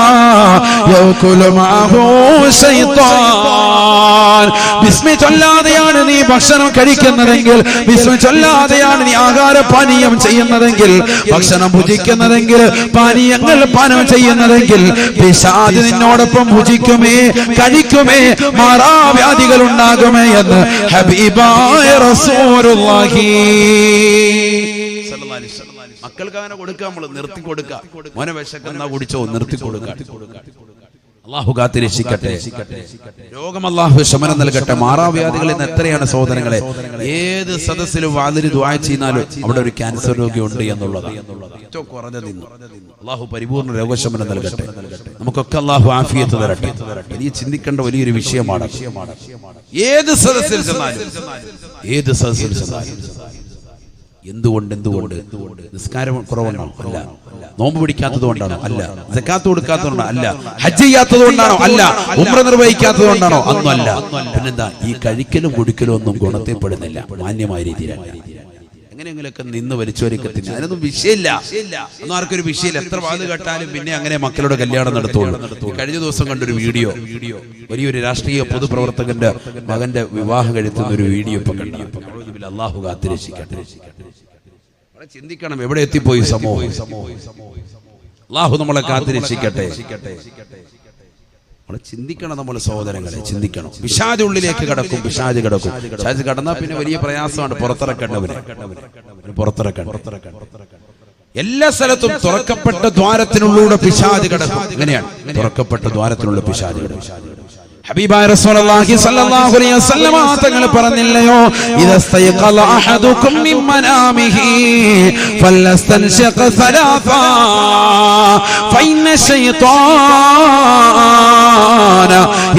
ബിസ്മി ചൊല്ലാതെയാണ് നീ ഭക്ഷണം കഴിക്കുന്നതെങ്കിൽ, ബിസ്മി ചൊല്ലാതെയാണ് നീ ആഹാരപാനീയം ചെയ്യുന്നതെങ്കിൽ, ഭക്ഷണം ഭുജിക്കുന്നതെങ്കിൽ, പാനീയങ്ങൾ പാനം ചെയ്യുന്നതെങ്കിൽ, പിശാച് നിന്നോടൊപ്പം ഭുജിക്കുമേ, കഴിക്കുമേ, മാറാവ്യാധികൾ ഉണ്ടാകുമേ എന്ന് ഹബീബായ റസൂലുള്ളാഹി. മക്കൾക്ക് അങ്ങനെ കൊടുക്കുക, നമ്മൾ നിർത്തി കൊടുക്കുക. മോനെ വിശക്കുന്ന കുടിച്ചോ, നിർത്തി കൊടുക്കുക. അല്ലാഹു കാത്തിരക്ഷിക്കട്ടെ. രോഗം അല്ലാഹു ശമനം നൽകട്ടെ. മാറാവ്യാധികളിൽ നിന്ന് എത്രയാണ് സഹോദരങ്ങളെ, ഏത് സദസ്സിലും വാതിൽ ദുആ ചെയ്യുന്നാലും അവിടെ ഒരു ക്യാൻസർ രോഗി ഉണ്ട് എന്നുള്ളതാണ് ഏറ്റവും കുറഞ്ഞത്. അല്ലാഹു പരിപൂർണ്ണ രോഗശമനം നൽകട്ടെ. നമുക്കൊക്കെ അല്ലാഹു ആഫിയത്ത് തരട്ടെ. ഇനി ചിന്തിക്കേണ്ട വലിയൊരു വിഷയമാണ്. ഏത് സദസ്സിൽ ചെന്നാലും എന്തുകൊണ്ട് നിസ്കാരം കുറവുണ്ടാണോ? അല്ല. നോമ്പ് പിടിക്കാത്തത് കൊണ്ടാണോ? അല്ല. സക്കാത്ത് കൊടുക്കാത്തതുകൊണ്ടാണോ? അല്ല. ഹജ്ജ് ചെയ്യാത്തത് കൊണ്ടാണോ? അല്ല. ഉംറ നിർവഹിക്കാത്തത് കൊണ്ടാണോ? അന്നും അല്ല. പിന്നെന്താ? ഈ കഴിക്കലും കുടിക്കലും ഒന്നും ഗുണത്തിൽപ്പെടുന്നില്ല, മാന്യമായ രീതിയിലല്ല. എങ്ങനെയെങ്കിലൊക്കെ നിന്ന് വലിച്ചോരിക്കത്തിന് അതിനൊന്നും വിഷയമില്ല, ഒന്നും ആർക്കൊരു വിഷയമില്ല. എത്ര വാത് കേട്ടാലും പിന്നെ അങ്ങനെ മക്കളുടെ കല്യാണം നടത്തുള്ളൂ. കഴിഞ്ഞ ദിവസം കണ്ടൊരു വീഡിയോ, വലിയൊരു രാഷ്ട്രീയ പൊതുപ്രവർത്തകന്റെ മകന്റെ വിവാഹം കഴിത്തുന്ന ഒരു വീഡിയോ ഇപ്പൊ കണ്ടു. അല്ലാഹു കാത്തിരക്ഷിക്കട്ടെ. ചിന്തിക്കണം, എവിടെ എത്തിപ്പോയി സമൂഹം. അല്ലാഹു നമ്മളെ കാത്തിരക്ഷിക്കട്ടെ. നമ്മളെ ചിന്തിക്കണം, നമ്മളെ സഹോദരങ്ങളെ ചിന്തിക്കണം. പിശാച് ഉള്ളിലേക്ക് കടക്കും, പിശാച് കടന്നാൽ പിന്നെ വലിയ പ്രയാസമാണ് പുറത്തിറക്കേണ്ടവരെ. എല്ലാ സ്ഥലത്തും തുറക്കപ്പെട്ട ദ്വാരത്തിനുള്ളിലൂടെ പിശാച് കടക്കും. എങ്ങനെയാണ്? തുറക്കപ്പെട്ട ദ്വാരത്തിനുള്ള പിശാച് കടക്കും. ഹബീബായ റസൂലുള്ളാഹി സ്വല്ലല്ലാഹു അലൈഹി വസല്ലം തങ്ങൾ പറഞ്ഞില്ലയോ, ഇദസ്തയഖല അഹദുകും മിൻ മനാമിഹി ഫലസ്തൻശഖ സലാഫ ഫഇന്ന ശൈത്വാന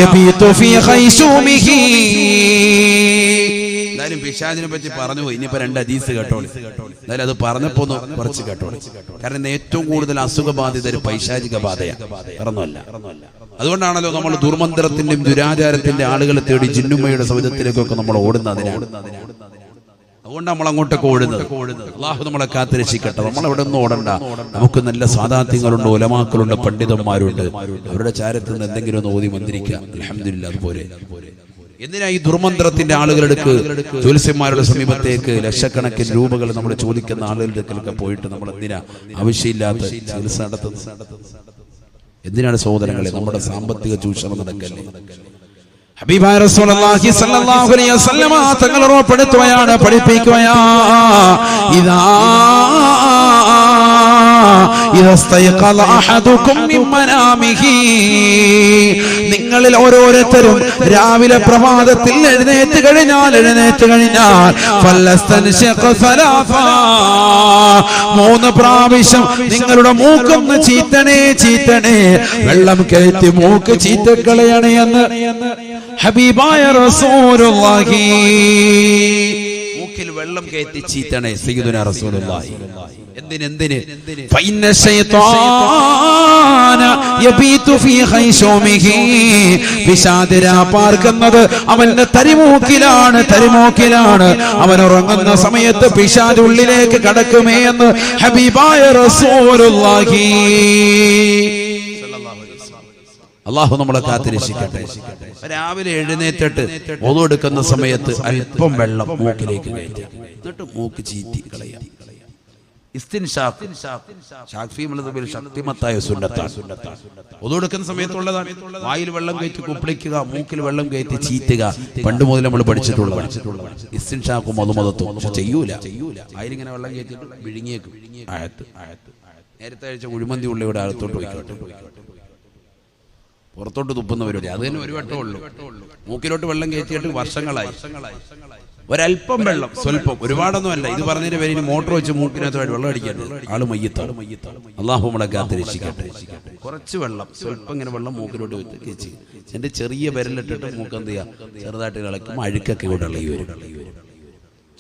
യബീതു ഫീ ഖൈശൂമിഹി. എന്തായാലും പിശാചിനെ പറ്റി പറഞ്ഞു പോയി. ഇനിയിപ്പോ രണ്ട് ഹദീസ് കേട്ടോളി. എന്തായാലും അത് പറഞ്ഞപ്പോ കുറച്ച് കേട്ടോളി. കാരണം ഏറ്റവും കൂടുതൽ അസുഖബാധിതര് പൈശാചിക ബാധയാണ്, വേറൊന്നുമല്ല. അതുകൊണ്ടാണല്ലോ നമ്മൾ ദുർമന്ത്രത്തിന്റെയും ദുരാചാരത്തിന്റെ ആളുകളെ തേടി ജിന്നുമ്മയുടെ സൗദത്തിലേക്കൊക്കെ നമ്മൾ ഓടുന്നതിനാണ്. അതുകൊണ്ട് നമ്മൾ അങ്ങോട്ടൊക്കെ ഓടുന്നത്. അല്ലാഹു നമ്മളെ കാത്തിരക്ഷിക്കട്ടെ. നമ്മളെവിടെ ഒന്നും ഓടണ്ട. നമുക്ക് നല്ല സാദാത്യങ്ങളുണ്ട്, ഉലമാക്കളുണ്ട്, പണ്ഡിതന്മാരുണ്ട്. അവരുടെ ചാരത്തിൽ നിന്ന് എന്തെങ്കിലും ഒന്ന് ഓതി മന്ത്രിക്കുക. അൽഹംദുലില്ലാഹ്. അതുപോലെ എന്തിനാ ഈ ദുർമന്ത്രത്തിന്റെ ആളുകളെടുക്ക്, ജ്യോത്സ്യന്മാരുടെ സമീപത്തേക്ക് ലക്ഷക്കണക്കിന് രൂപകൾ നമ്മൾ ചോദിക്കുന്ന ആളുകളുടെ അടുക്കലൊക്കെ പോയിട്ട് നമ്മൾ എന്തിനാ ആവശ്യമില്ലാത്ത ചികിത്സ നടത്തുന്നത്? എന്തിനാണ് സഹോദരങ്ങളെ? നമ്മുടെ സാമ്പത്തിക ചൂഷണം നടക്കല്ലേ? ഹബീബായ റസൂലുള്ളാഹി സ്വല്ലല്ലാഹു അലൈഹി വസല്ലം തങ്ങൾ ഓർമ്മപ്പെടുത്തുകയാണ്, പഠിപ്പിക്കുകയാ. ഇദാ ഇദസ്തയഖല അഹദുകും മിൻ മനാമിഹി, നിങ്ങളിൽ ഓരോരുത്തരും രാവിലെ പ്രഭാതത്തിൽ എഴുന്നേറ്റ് കഴിഞ്ഞാൽ ഫലസ്തൻശഖ സലാഫ, 3 പ്രാവശ്യം നിങ്ങളുടെ മൂക്കൊന്ന് ചീത്തണേ, വെള്ളം കയറ്റി മൂക്ക് ചീറ്റക്കളയണേ എന്ന് ഹബീബായ റസൂലുള്ളാഹി. മൂക്കിൽ വെള്ളം കയറ്റി ചീത്തണേ സയ്യിദുനാ റസൂലുള്ളാഹി. എന്തിന് ഫൈന ശൈത്താന യബീതു ഫീ ഖൈശൂമിഹി. പിശാച് പാർക്കുന്നത് അവന്റെ തരിമൂക്കിലാണ്. അവൻ ഉറങ്ങുന്ന സമയത്ത് പിശാച് ഉള്ളിലേക്ക് കടക്കുമേ എന്ന് ഹബീബായ റസൂലുള്ളാഹി. അള്ളാഹു നമ്മളെ കാത്തിരക്ഷിക്കട്ടെ. രാവിലെ എഴുന്നേറ്റിട്ട് ഒളു എടുക്കുന്ന സമയത്ത് അല്പം വെള്ളം മൂക്കിലേക്ക് കയറ്റി എന്നിട്ട് മൂക്ക് ചീറ്റി കളയാം. ശക്തിമത്തായ സുന്നത്താണ്. ഒളു എടുക്കുന്ന സമയത്തുള്ളതാണ്. വായിൽ വെള്ളം കയറ്റി കുപ്പിളിക്കുക, മൂക്കിൽ വെള്ളം കയറ്റി ചീറ്റുക. പണ്ട് മുതൽ നമ്മൾ പഠിച്ചിട്ടുള്ളതാണ്. ഇസ്തിൻഷാക്കും മധുമതത്തും. പക്ഷെ ചെയ്യൂല. വായിലിങ്ങനെ വെള്ളം കയറ്റി വിഴുങ്ങിയേക്കും. നേരത്തെ അയച്ച കുഴിമന്തി ഉള്ളിവിടെ അകത്തോട്ട് പോയിക്കോട്ടെ. പുറത്തോട്ട് തുപ്പുന്ന പരിപാടി അത് തന്നെ ഒരു വട്ടമേ ഉള്ളൂ. മൂക്കിലോട്ട് വെള്ളം കയറ്റിയിട്ട് വർഷങ്ങളായി. ഒരല്പം വെള്ളം, സ്വല്പം, ഒരുപാടൊന്നും അല്ല. ഇത് പറഞ്ഞതിന്റെ പേര് മോട്ടോർ വെച്ച് മൂക്കിനകത്ത് വെള്ളം അടിക്കാണ്ട് ആള് മയ്യത്താണ്. അള്ളാഹു നമ്മളെ കാത്തിരക്ഷിക്കട്ടെ. കുറച്ച് വെള്ളം, സ്വല്പം ഇങ്ങനെ വെള്ളം മൂക്കിലോട്ട് വെച്ച് എന്റെ ചെറിയ വിരലിട്ടിട്ട് മൂക്കെന്ത് ചെയ്യാം, ചെറുതായിട്ട് ഇളക്കും. അഴുക്കൊക്കെ ഇവിടെ ഇളകി വരും.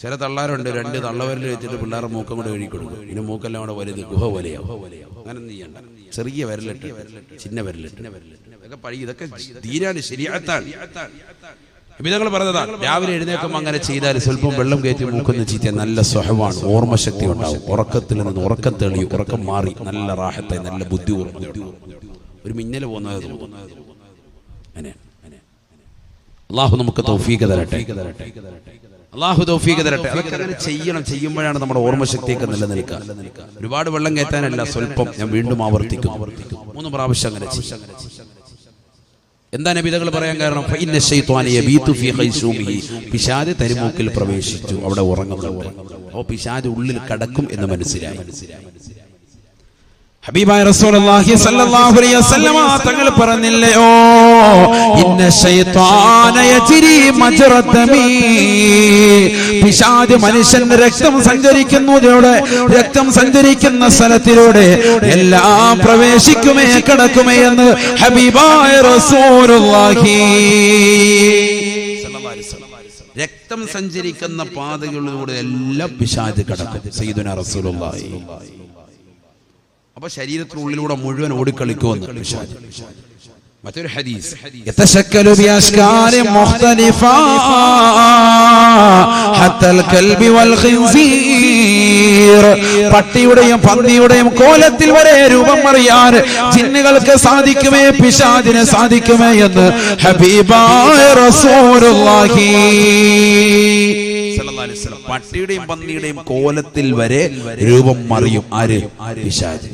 ചില തള്ളാരുണ്ട്, 2 തള്ളവരൽ വെച്ചിട്ട് പിള്ളേരുടെ മൂക്കം കൂടെ കഴുകി കൊടുക്കും. പിന്നെ മൂക്കെല്ലാം കൂടെ വലുത് ഗുഹ പോലെയാവും. അങ്ങനെ ഒന്നും ചെയ്യണ്ട. ചെറിയ വിരലിട്ട്, ചിന്ന വിരലിട്ട് ഇതൊക്കെ പഴി. ഇതൊക്കെ തീരാണ്, ശരിയാത്താണ്. നബിതങ്ങൾ പറഞ്ഞതാണ്, രാവിലെ എഴുന്നേൽക്കുമ്പോൾ അങ്ങനെ ചെയ്താൽ സ്വല്പം വെള്ളം കയറ്റി മൂക്കുന്ന ചീത്ത നല്ല സ്വഹമാണ്, ഓർമ്മശക്തി ഉണ്ടാവും. ഉറക്കത്തിൽ നിന്ന് ഉറക്കം തെളിയും, ഉറക്കം മാറി നല്ല റാഹത്തായി, നല്ല ബുദ്ധി ഓർമ്മ, ഒരു മിന്നൽ പോകുന്നത്. അള്ളാഹു നമുക്ക് തൗഫീഖ് തരട്ടെ. അള്ളാഹു തൗഫീഖ് തരട്ടെ. അതൊക്കെ അങ്ങനെ ചെയ്യണം. ചെയ്യുമ്പോഴാണ് നമ്മുടെ ഓർമ്മശക്തിയൊക്കെ നിലനിൽക്കുക. ഒരുപാട് വെള്ളം കയറ്റാനല്ല, സ്വല്പം. ഞാൻ വീണ്ടും ആവർത്തിക്കും, 3 പ്രാവശ്യം അങ്ങനെ ചെയ്യും. എന്താ നബിതകൾ പറയാൻ കാരണം? ഫഇന്ന ശൈത്വാന യബീതു ഫീ ഖൈശൂമിഹി. പിശാച് തരിമൂക്കിൽ പ്രവേശിച്ചു, അവിടെ ഉറങ്ങുന്നുണ്ട്. അപ്പോൾ പിശാച് ഉള്ളിൽ കടക്കും എന്ന് മനസ്സിലായി. ഹബീബായ റസൂലുള്ളാഹി സ്വല്ലല്ലാഹു അലൈഹി വസല്ലമ തങ്ങൾ പറഞ്ഞില്ലയോ, ഇന്ന ശൈത്വാന യജ്രി മജ്റദമി. പിശാച് മനുഷ്യന്റെ രക്തം സഞ്ചരിക്കുന്ന സ്ഥലത്തിലൂടെ എല്ലാം പ്രവേശിക്കുമേ, കടക്കുമേ എന്ന് ഹബീബായ റസൂലുള്ളാഹി. രക്തം സഞ്ചരിക്കുന്ന പാതകളിലൂടെ എല്ലാം പിശാച് കടക്കും. സയ്യിദുനാ റസൂലുള്ളാഹി. അപ്പൊ ശരീരത്തിനുള്ളിലൂടെ മുഴുവൻ ഓടിക്കളിക്കുമെന്ന് പിശാച്. മറ്റൊരു ഹദീസ്, യതശക്കലു ബിഅശ്കാരി മുഖ്തലിഫ ഹത്തൽ കൽബി വൽ ഖിൻസീർ. പട്ടിയുടെയും പന്നിയുടെയും കോലത്തിൽ വരെ രൂപം അറിയാൻ ജിന്നുകൾക്ക് സാധിക്കുമേ, പിശാചിന് സാധിക്കുമേ എന്ന് ഹബീബായ റസൂലുള്ളാഹി. പട്ടിയുടെയും പന്നിയുടെയും കോലത്തിൽ വരെ രൂപം മറിയും. ആര്? പിശാച്.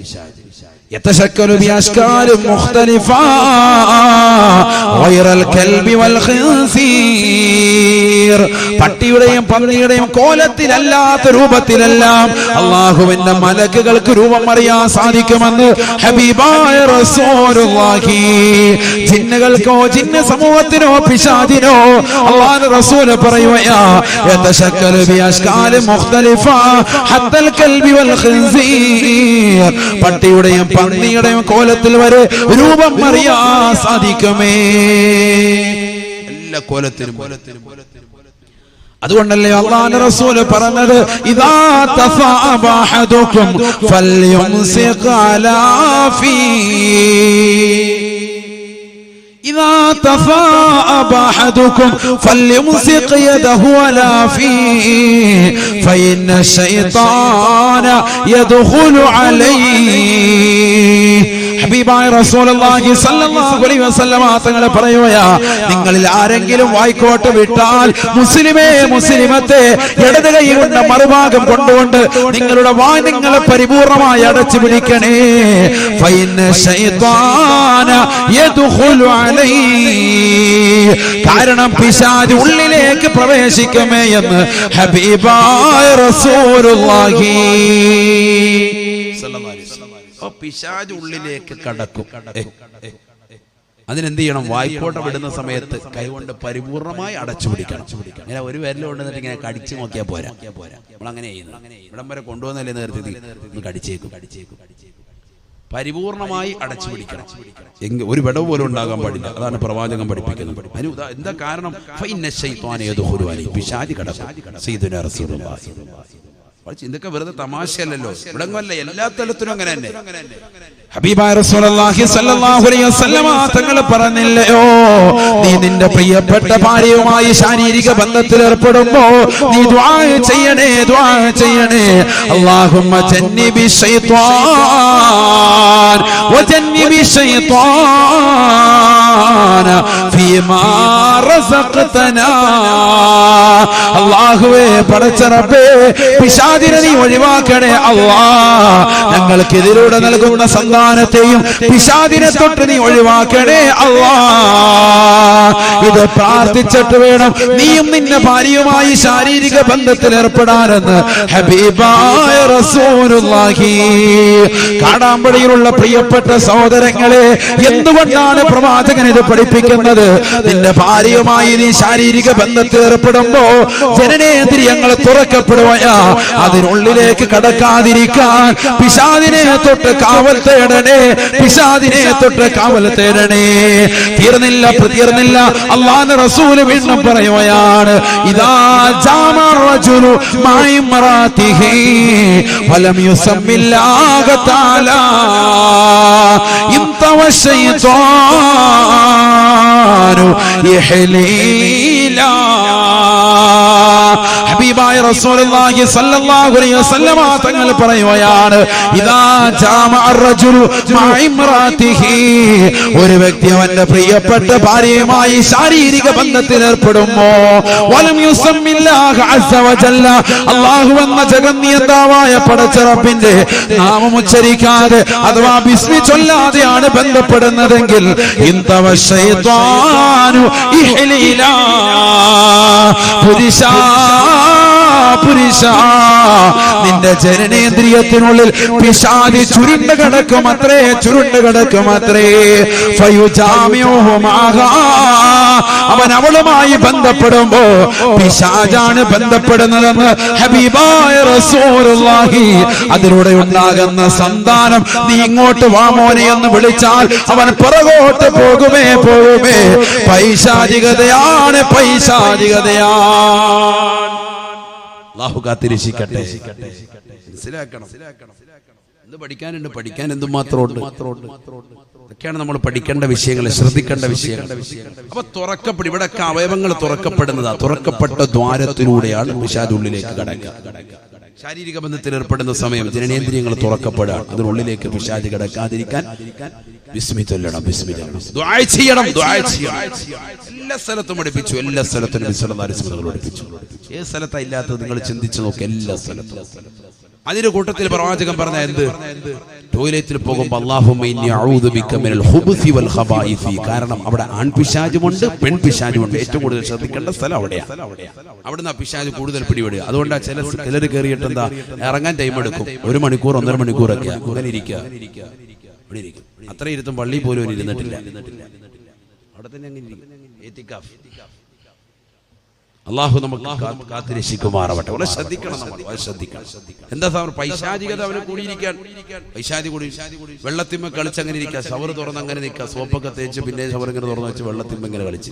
യതശക്കലു ബിഅശ്കാരി മുഖ്തലിഫ ഗൈറൽ കൽബി വൽ ഖിൻസീർ. പട്ടിയുടെയും പന്നിയുടെയും കോലത്തിലല്ലാത്ത രൂപത്തിലെല്ലാം അല്ലാഹുവിന്റെ മലക്കുകൾക്ക് രൂപം അറിയാൻ സാധിക്കുമെന്ന് ഹബീബായ റസൂലുള്ളാഹി. ജിന്നുകൾക്കോ ജിന്ന സമൂഹത്തിനോ പിശാചിനോ അല്ലാഹുവിന്റെ റസൂൽ പറയുകയാ, യതശക്കലു ബിഅശ്കാരി മുഖ്തലിഫ ഹത്തൽ കൽബി വൽ ഖിൻസീർ. പട്ടിയുടെയും പന്നിയുടെയും കോലത്തിൽ വരെ രൂപം അറിയാൻ സാധിക്കുമേ. എല്ലാ കോലത്തിലും. അതുകൊണ്ടല്ലേ അല്ലാഹുവിന്റെ റസൂൽ പറഞ്ഞത്, ഇദാ തഫഅബ അഹദുകും ഫൽയുംസിഖ് അലാ ഫീ. إذا تفاءب أحدكم فليمسك يده على فيه فإن الشيطان يدخل عليه. ഹബീബായ റസൂലുള്ളാഹി സ്വല്ലല്ലാഹു അലൈഹി വസല്ലമ തങ്ങൾ പറയുകയാ, നിങ്ങളിൽ ആരെങ്കിലും വായ്ക്കോട്ട് വിട്ടാൽ മുസ്ലിമേ മുസ്ലിമത്തെ ഇടത് കൈ കൊണ്ട് മറുഭാഗം കൊണ്ടുകൊണ്ട് നിങ്ങളുടെ വായ് നിങ്ങളെ പരിപൂർണമായി അടച്ചു പിടിക്കണേ. ഫഇന്ന ശൈത്താന യദ്ഖുലു അലൈഹി. കാരണം പിശാച് ഉള്ളിലേക്ക് പ്രവേശിക്കുമേ എന്ന് ഹബീബായ റസൂലുള്ളാഹി സ്വല്ലല്ലാഹു അലൈഹി വസല്ലം. പിശാച് ഉള്ളിലേക്ക് കടക്കും. അതിനെന്ത് ചെയ്യണം? വായ്പോട്ട വിടുന്ന സമയത്ത് കൈകൊണ്ട് പരിപൂർണമായി അടച്ചു പിടിക്കണം. ഇങ്ങനെ ഒരു വിരൽ കൊണ്ടുവന്നിട്ട് ഇങ്ങനെ കടിച്ചു നോക്കിയാൽ പോരാ. നമ്മൾ അങ്ങനെ ചെയ്യുന്നത്. ഇവിടം വരെ കൊണ്ടുവന്നല്ലേ നേരത്തെ ഒന്ന് കടിച്ചേക്കും. പരിപൂർണമായി അടച്ചു പിടിക്കണം. ഒരു വിടവ് പോലും ഉണ്ടാകാൻ പാടില്ല. അതാണ് പ്രവാചകൻ പഠിപ്പിക്കുന്നത്. എന്താ കാരണം? പിശാച് കടക്കും. സയ്യിദുനാ റസൂലുള്ളാഹി. ഇതൊക്കെ വെറുതെ തമാശയല്ലല്ലോ, ഇവിടങ്ങല്ല, എല്ലാ തലത്തിലും അങ്ങനെ തന്നെ. ഹബീബായ റസൂലുള്ളാഹി സ്വല്ലല്ലാഹു അലൈഹി വസല്ലമ തങ്ങൾ പറഞ്ഞില്ലയോ, നീ നിന്റെ പ്രിയപ്പെട്ട ഭാര്യയുമായി ശാരീരിക ബന്ധത്തിൽ ഏർപ്പെടുമ്പോ നീ ദുആ ചെയ്യണേ, ദുആ ചെയ്യണേ. അല്ലാഹുമ്മ ജന്നിബി ശൈത്വാൻ വജന്നിബി ശൈത്വാന ഫീമാ റസഖ്തനാ. അല്ലാഹുവേ, പടച്ച റബ്ബേ, പിശാചിനെ നീ ഒഴിവാക്കണേ അല്ലാഹ്. ഞങ്ങൾക്കെതിരൂടെ നൽകുന്ന സന്താനത്തെയും പിശാചിനെ തൊട്ട് നീ ഒഴിവാക്കണേ അല്ലാഹ്. ഇത് പ്രാർത്ഥിച്ചിട്ട് വേണം നീയും നിന്റെ ഭാര്യയുമായി ശാരീരിക ബന്ധത്തിൽ ഏർപ്പെടാനെന്ന് ഹബീബായ റസൂലുള്ളാഹി. കാടാമ്പടിയിലുള്ള പ്രിയപ്പെട്ട സഹോദരങ്ങളെ, എന്തുകൊണ്ടാണ് പ്രവാചകൻ ഇത് പഠിപ്പിക്കുന്നത്? നിന്റെ ഭാര്യയുമായി നീ ശാരീരിക ബന്ധത്തിൽ ഏർപ്പെടുമ്പോ ജനനേന്ദ്രിയങ്ങൾ തുറക്കപ്പെടുകയാ. അതിനുള്ളിലേക്ക് കടക്കാതിരിക്കാൻ പിശാചിനെ തൊട്ട് കാവൽ തേടണേ, പിശാചിനെ തൊട്ട് കാവൽ തേടണേ. തീർന്നില്ല. അല്ലാഹുവിന്റെ റസൂല് വീണ്ടും പറയുകയാണ്, ഇദാ ജാമഅ റജുലു മഅ ഇംറാതിഹി വലം യുസമ്മില്ലാഹ തആലാ ഇൻതവ ശൈത്വാനു യഹ്ലീലാ. ഹബീബായ റസൂലുള്ളാഹി സ്വല്ലല്ലാഹു അലൈഹി വസല്ലമ തങ്ങൾ പറയുകയാണ്, ഇദാ ജാമഅ റജുലു മഅ ഇംറാതിഹി, ഒരു വ്യക്തി അവന്റെ പ്രിയപ്പെട്ട ഭാര്യയുമായി ശാരീരിക ബന്ധത്തിൽ ഏർപ്പെടുമ്പോ വലം യുസമ്മില്ലാഹ അസ്സ വജല്ല, അല്ലാഹു എന്ന ജഗന്നിയന്താവായ പടച്ച റബ്ബിന്റെ നാമം ഉച്ചരിക്കാതെ അഥവാ ബിസ്മി ചൊല്ലാതെയാണ് ബന്ധപ്പെടുന്നതെങ്കിൽ ഇൻതവ ശൈത്വാനു ഇഹ്ലീലാ. പുരുഷ, നിന്റെ ജനനേന്ദ്രിയത്തിനുള്ളിൽ പിശാച് ചുരുണ്ട് കിടക്കുമത്രേ, ചുരുണ്ട് കിടക്കുമത്രേ. അവൻ അവളുമായി ബന്ധപ്പെടുമ്പോ പിശാചാണ് ബന്ധപ്പെടുന്നതെന്ന് ഹബീബായ റസൂലുള്ളാഹി. അതിലൂടെ ഉണ്ടാകുന്ന സന്താനം നീ ഇങ്ങോട്ട് വാമോനെ എന്ന് വിളിച്ചാൽ അവൻ പുറകോട്ട് പോകുമേ. പൈശാചികതയാണ്, അല്ലാഹു കാത്തിരക്ഷിക്കട്ടെ. മനസ്സിലാക്കണം. എന്ത് പഠിക്കാനുണ്ട്, പഠിക്കാൻ എന്തുമാത്രമുണ്ട്. ഇതൊക്കെയാണ് നമ്മൾ പഠിക്കേണ്ട വിഷയങ്ങൾ, ശ്രദ്ധിക്കേണ്ട വിഷയങ്ങൾ. അപ്പൊ തുറക്കപ്പെടും, ഇവിടെയൊക്കെ അവയവങ്ങൾ തുറക്കപ്പെടുന്നതാ. തുറക്കപ്പെട്ട ദ്വാരത്തിലൂടെയാണ് പിശാച് ഉള്ളിലേക്ക് കടക്കുക. ശാരീരിക ബന്ധത്തിൽ ഏർപ്പെടുന്ന സമയം ജനനേന്ദ്രിയങ്ങൾ തുറക്കപ്പെടുക. അതിനുള്ളിലേക്ക് പിശാച് കടക്കാതിരിക്കാൻ ബിസ്മി ചൊല്ലണം, ബിസ്മി ചൊല്ലണം, ദുആ ചെയ്യണം. എല്ലാ സ്ഥലത്തും പഠിപ്പിച്ചു, എല്ലാ സ്ഥലത്തും നബി സല്ലല്ലാഹു അലൈഹി വസല്ലം പഠിപ്പിച്ചു. ഏത് സ്ഥലത്താ ഇല്ലാത്തത് നിങ്ങൾ ചിന്തിച്ചു നോക്ക്, എല്ലാ സ്ഥലത്തും. അതിന്റെ കൂട്ടത്തിൽ പ്രവാചകൻ പറഞ്ഞ എന്ത്? ടോയ്ലറ്റിൽ പോകുമ്പോൾ അല്ലാഹുമ്മ ഇന്നി അഊദു ബിക മിനൽ ഖുബുസി വൽ ഖബായിസി. കാരണം അവിടെ ആൺപിശാചുമുണ്ട്, പെൺപിശാചുമുണ്ട്. ഏറ്റവും കൂടുതൽ ശ്രദ്ധിക്കേണ്ട സ്ഥലം അവിടെയാണ്. അവിടുന്ന് ആ പിശാച് കൂടുതൽ പിടിപെടുക. അതുകൊണ്ടാണ് ചിലർ കയറിയിട്ട് എന്താ ഇറങ്ങാൻ ടൈം എടുക്കും. 1 മണിക്കൂർ 1.5 മണിക്കൂറൊക്കെ അങ്ങനെ ഇരിക്കുക. അത്ര ഇരുത്തും പള്ളി പോലും ഇരുന്നിട്ടില്ല. അവിടെ തന്നെ അങ്ങനെ ഇത്തിക്കാഫ്. അല്ലാഹു നമുക്ക് കാത്തിരക്ഷിക്കുമാറാവട്ടെ. വളരെ ശ്രദ്ധിക്കണം, നമ്മൾ ശ്രദ്ധിക്കണം. എന്താ പൈശാചികത അവന് കൂടിയിരിക്കാൻ, പൈശാചി കൂടി വെള്ളത്തിന്മ കളിച്ചങ്ങനെ ഇരിക്കുക. ഷവർ തുറന്ന് അങ്ങനെ നിൽക്കുക, സോപ്പൊക്കെ തേച്ച് പിന്നെ ഷവർ ഇങ്ങനെ തുറന്നു വെച്ച് വെള്ളത്തിന്മ ഇങ്ങനെ കളിച്ച്.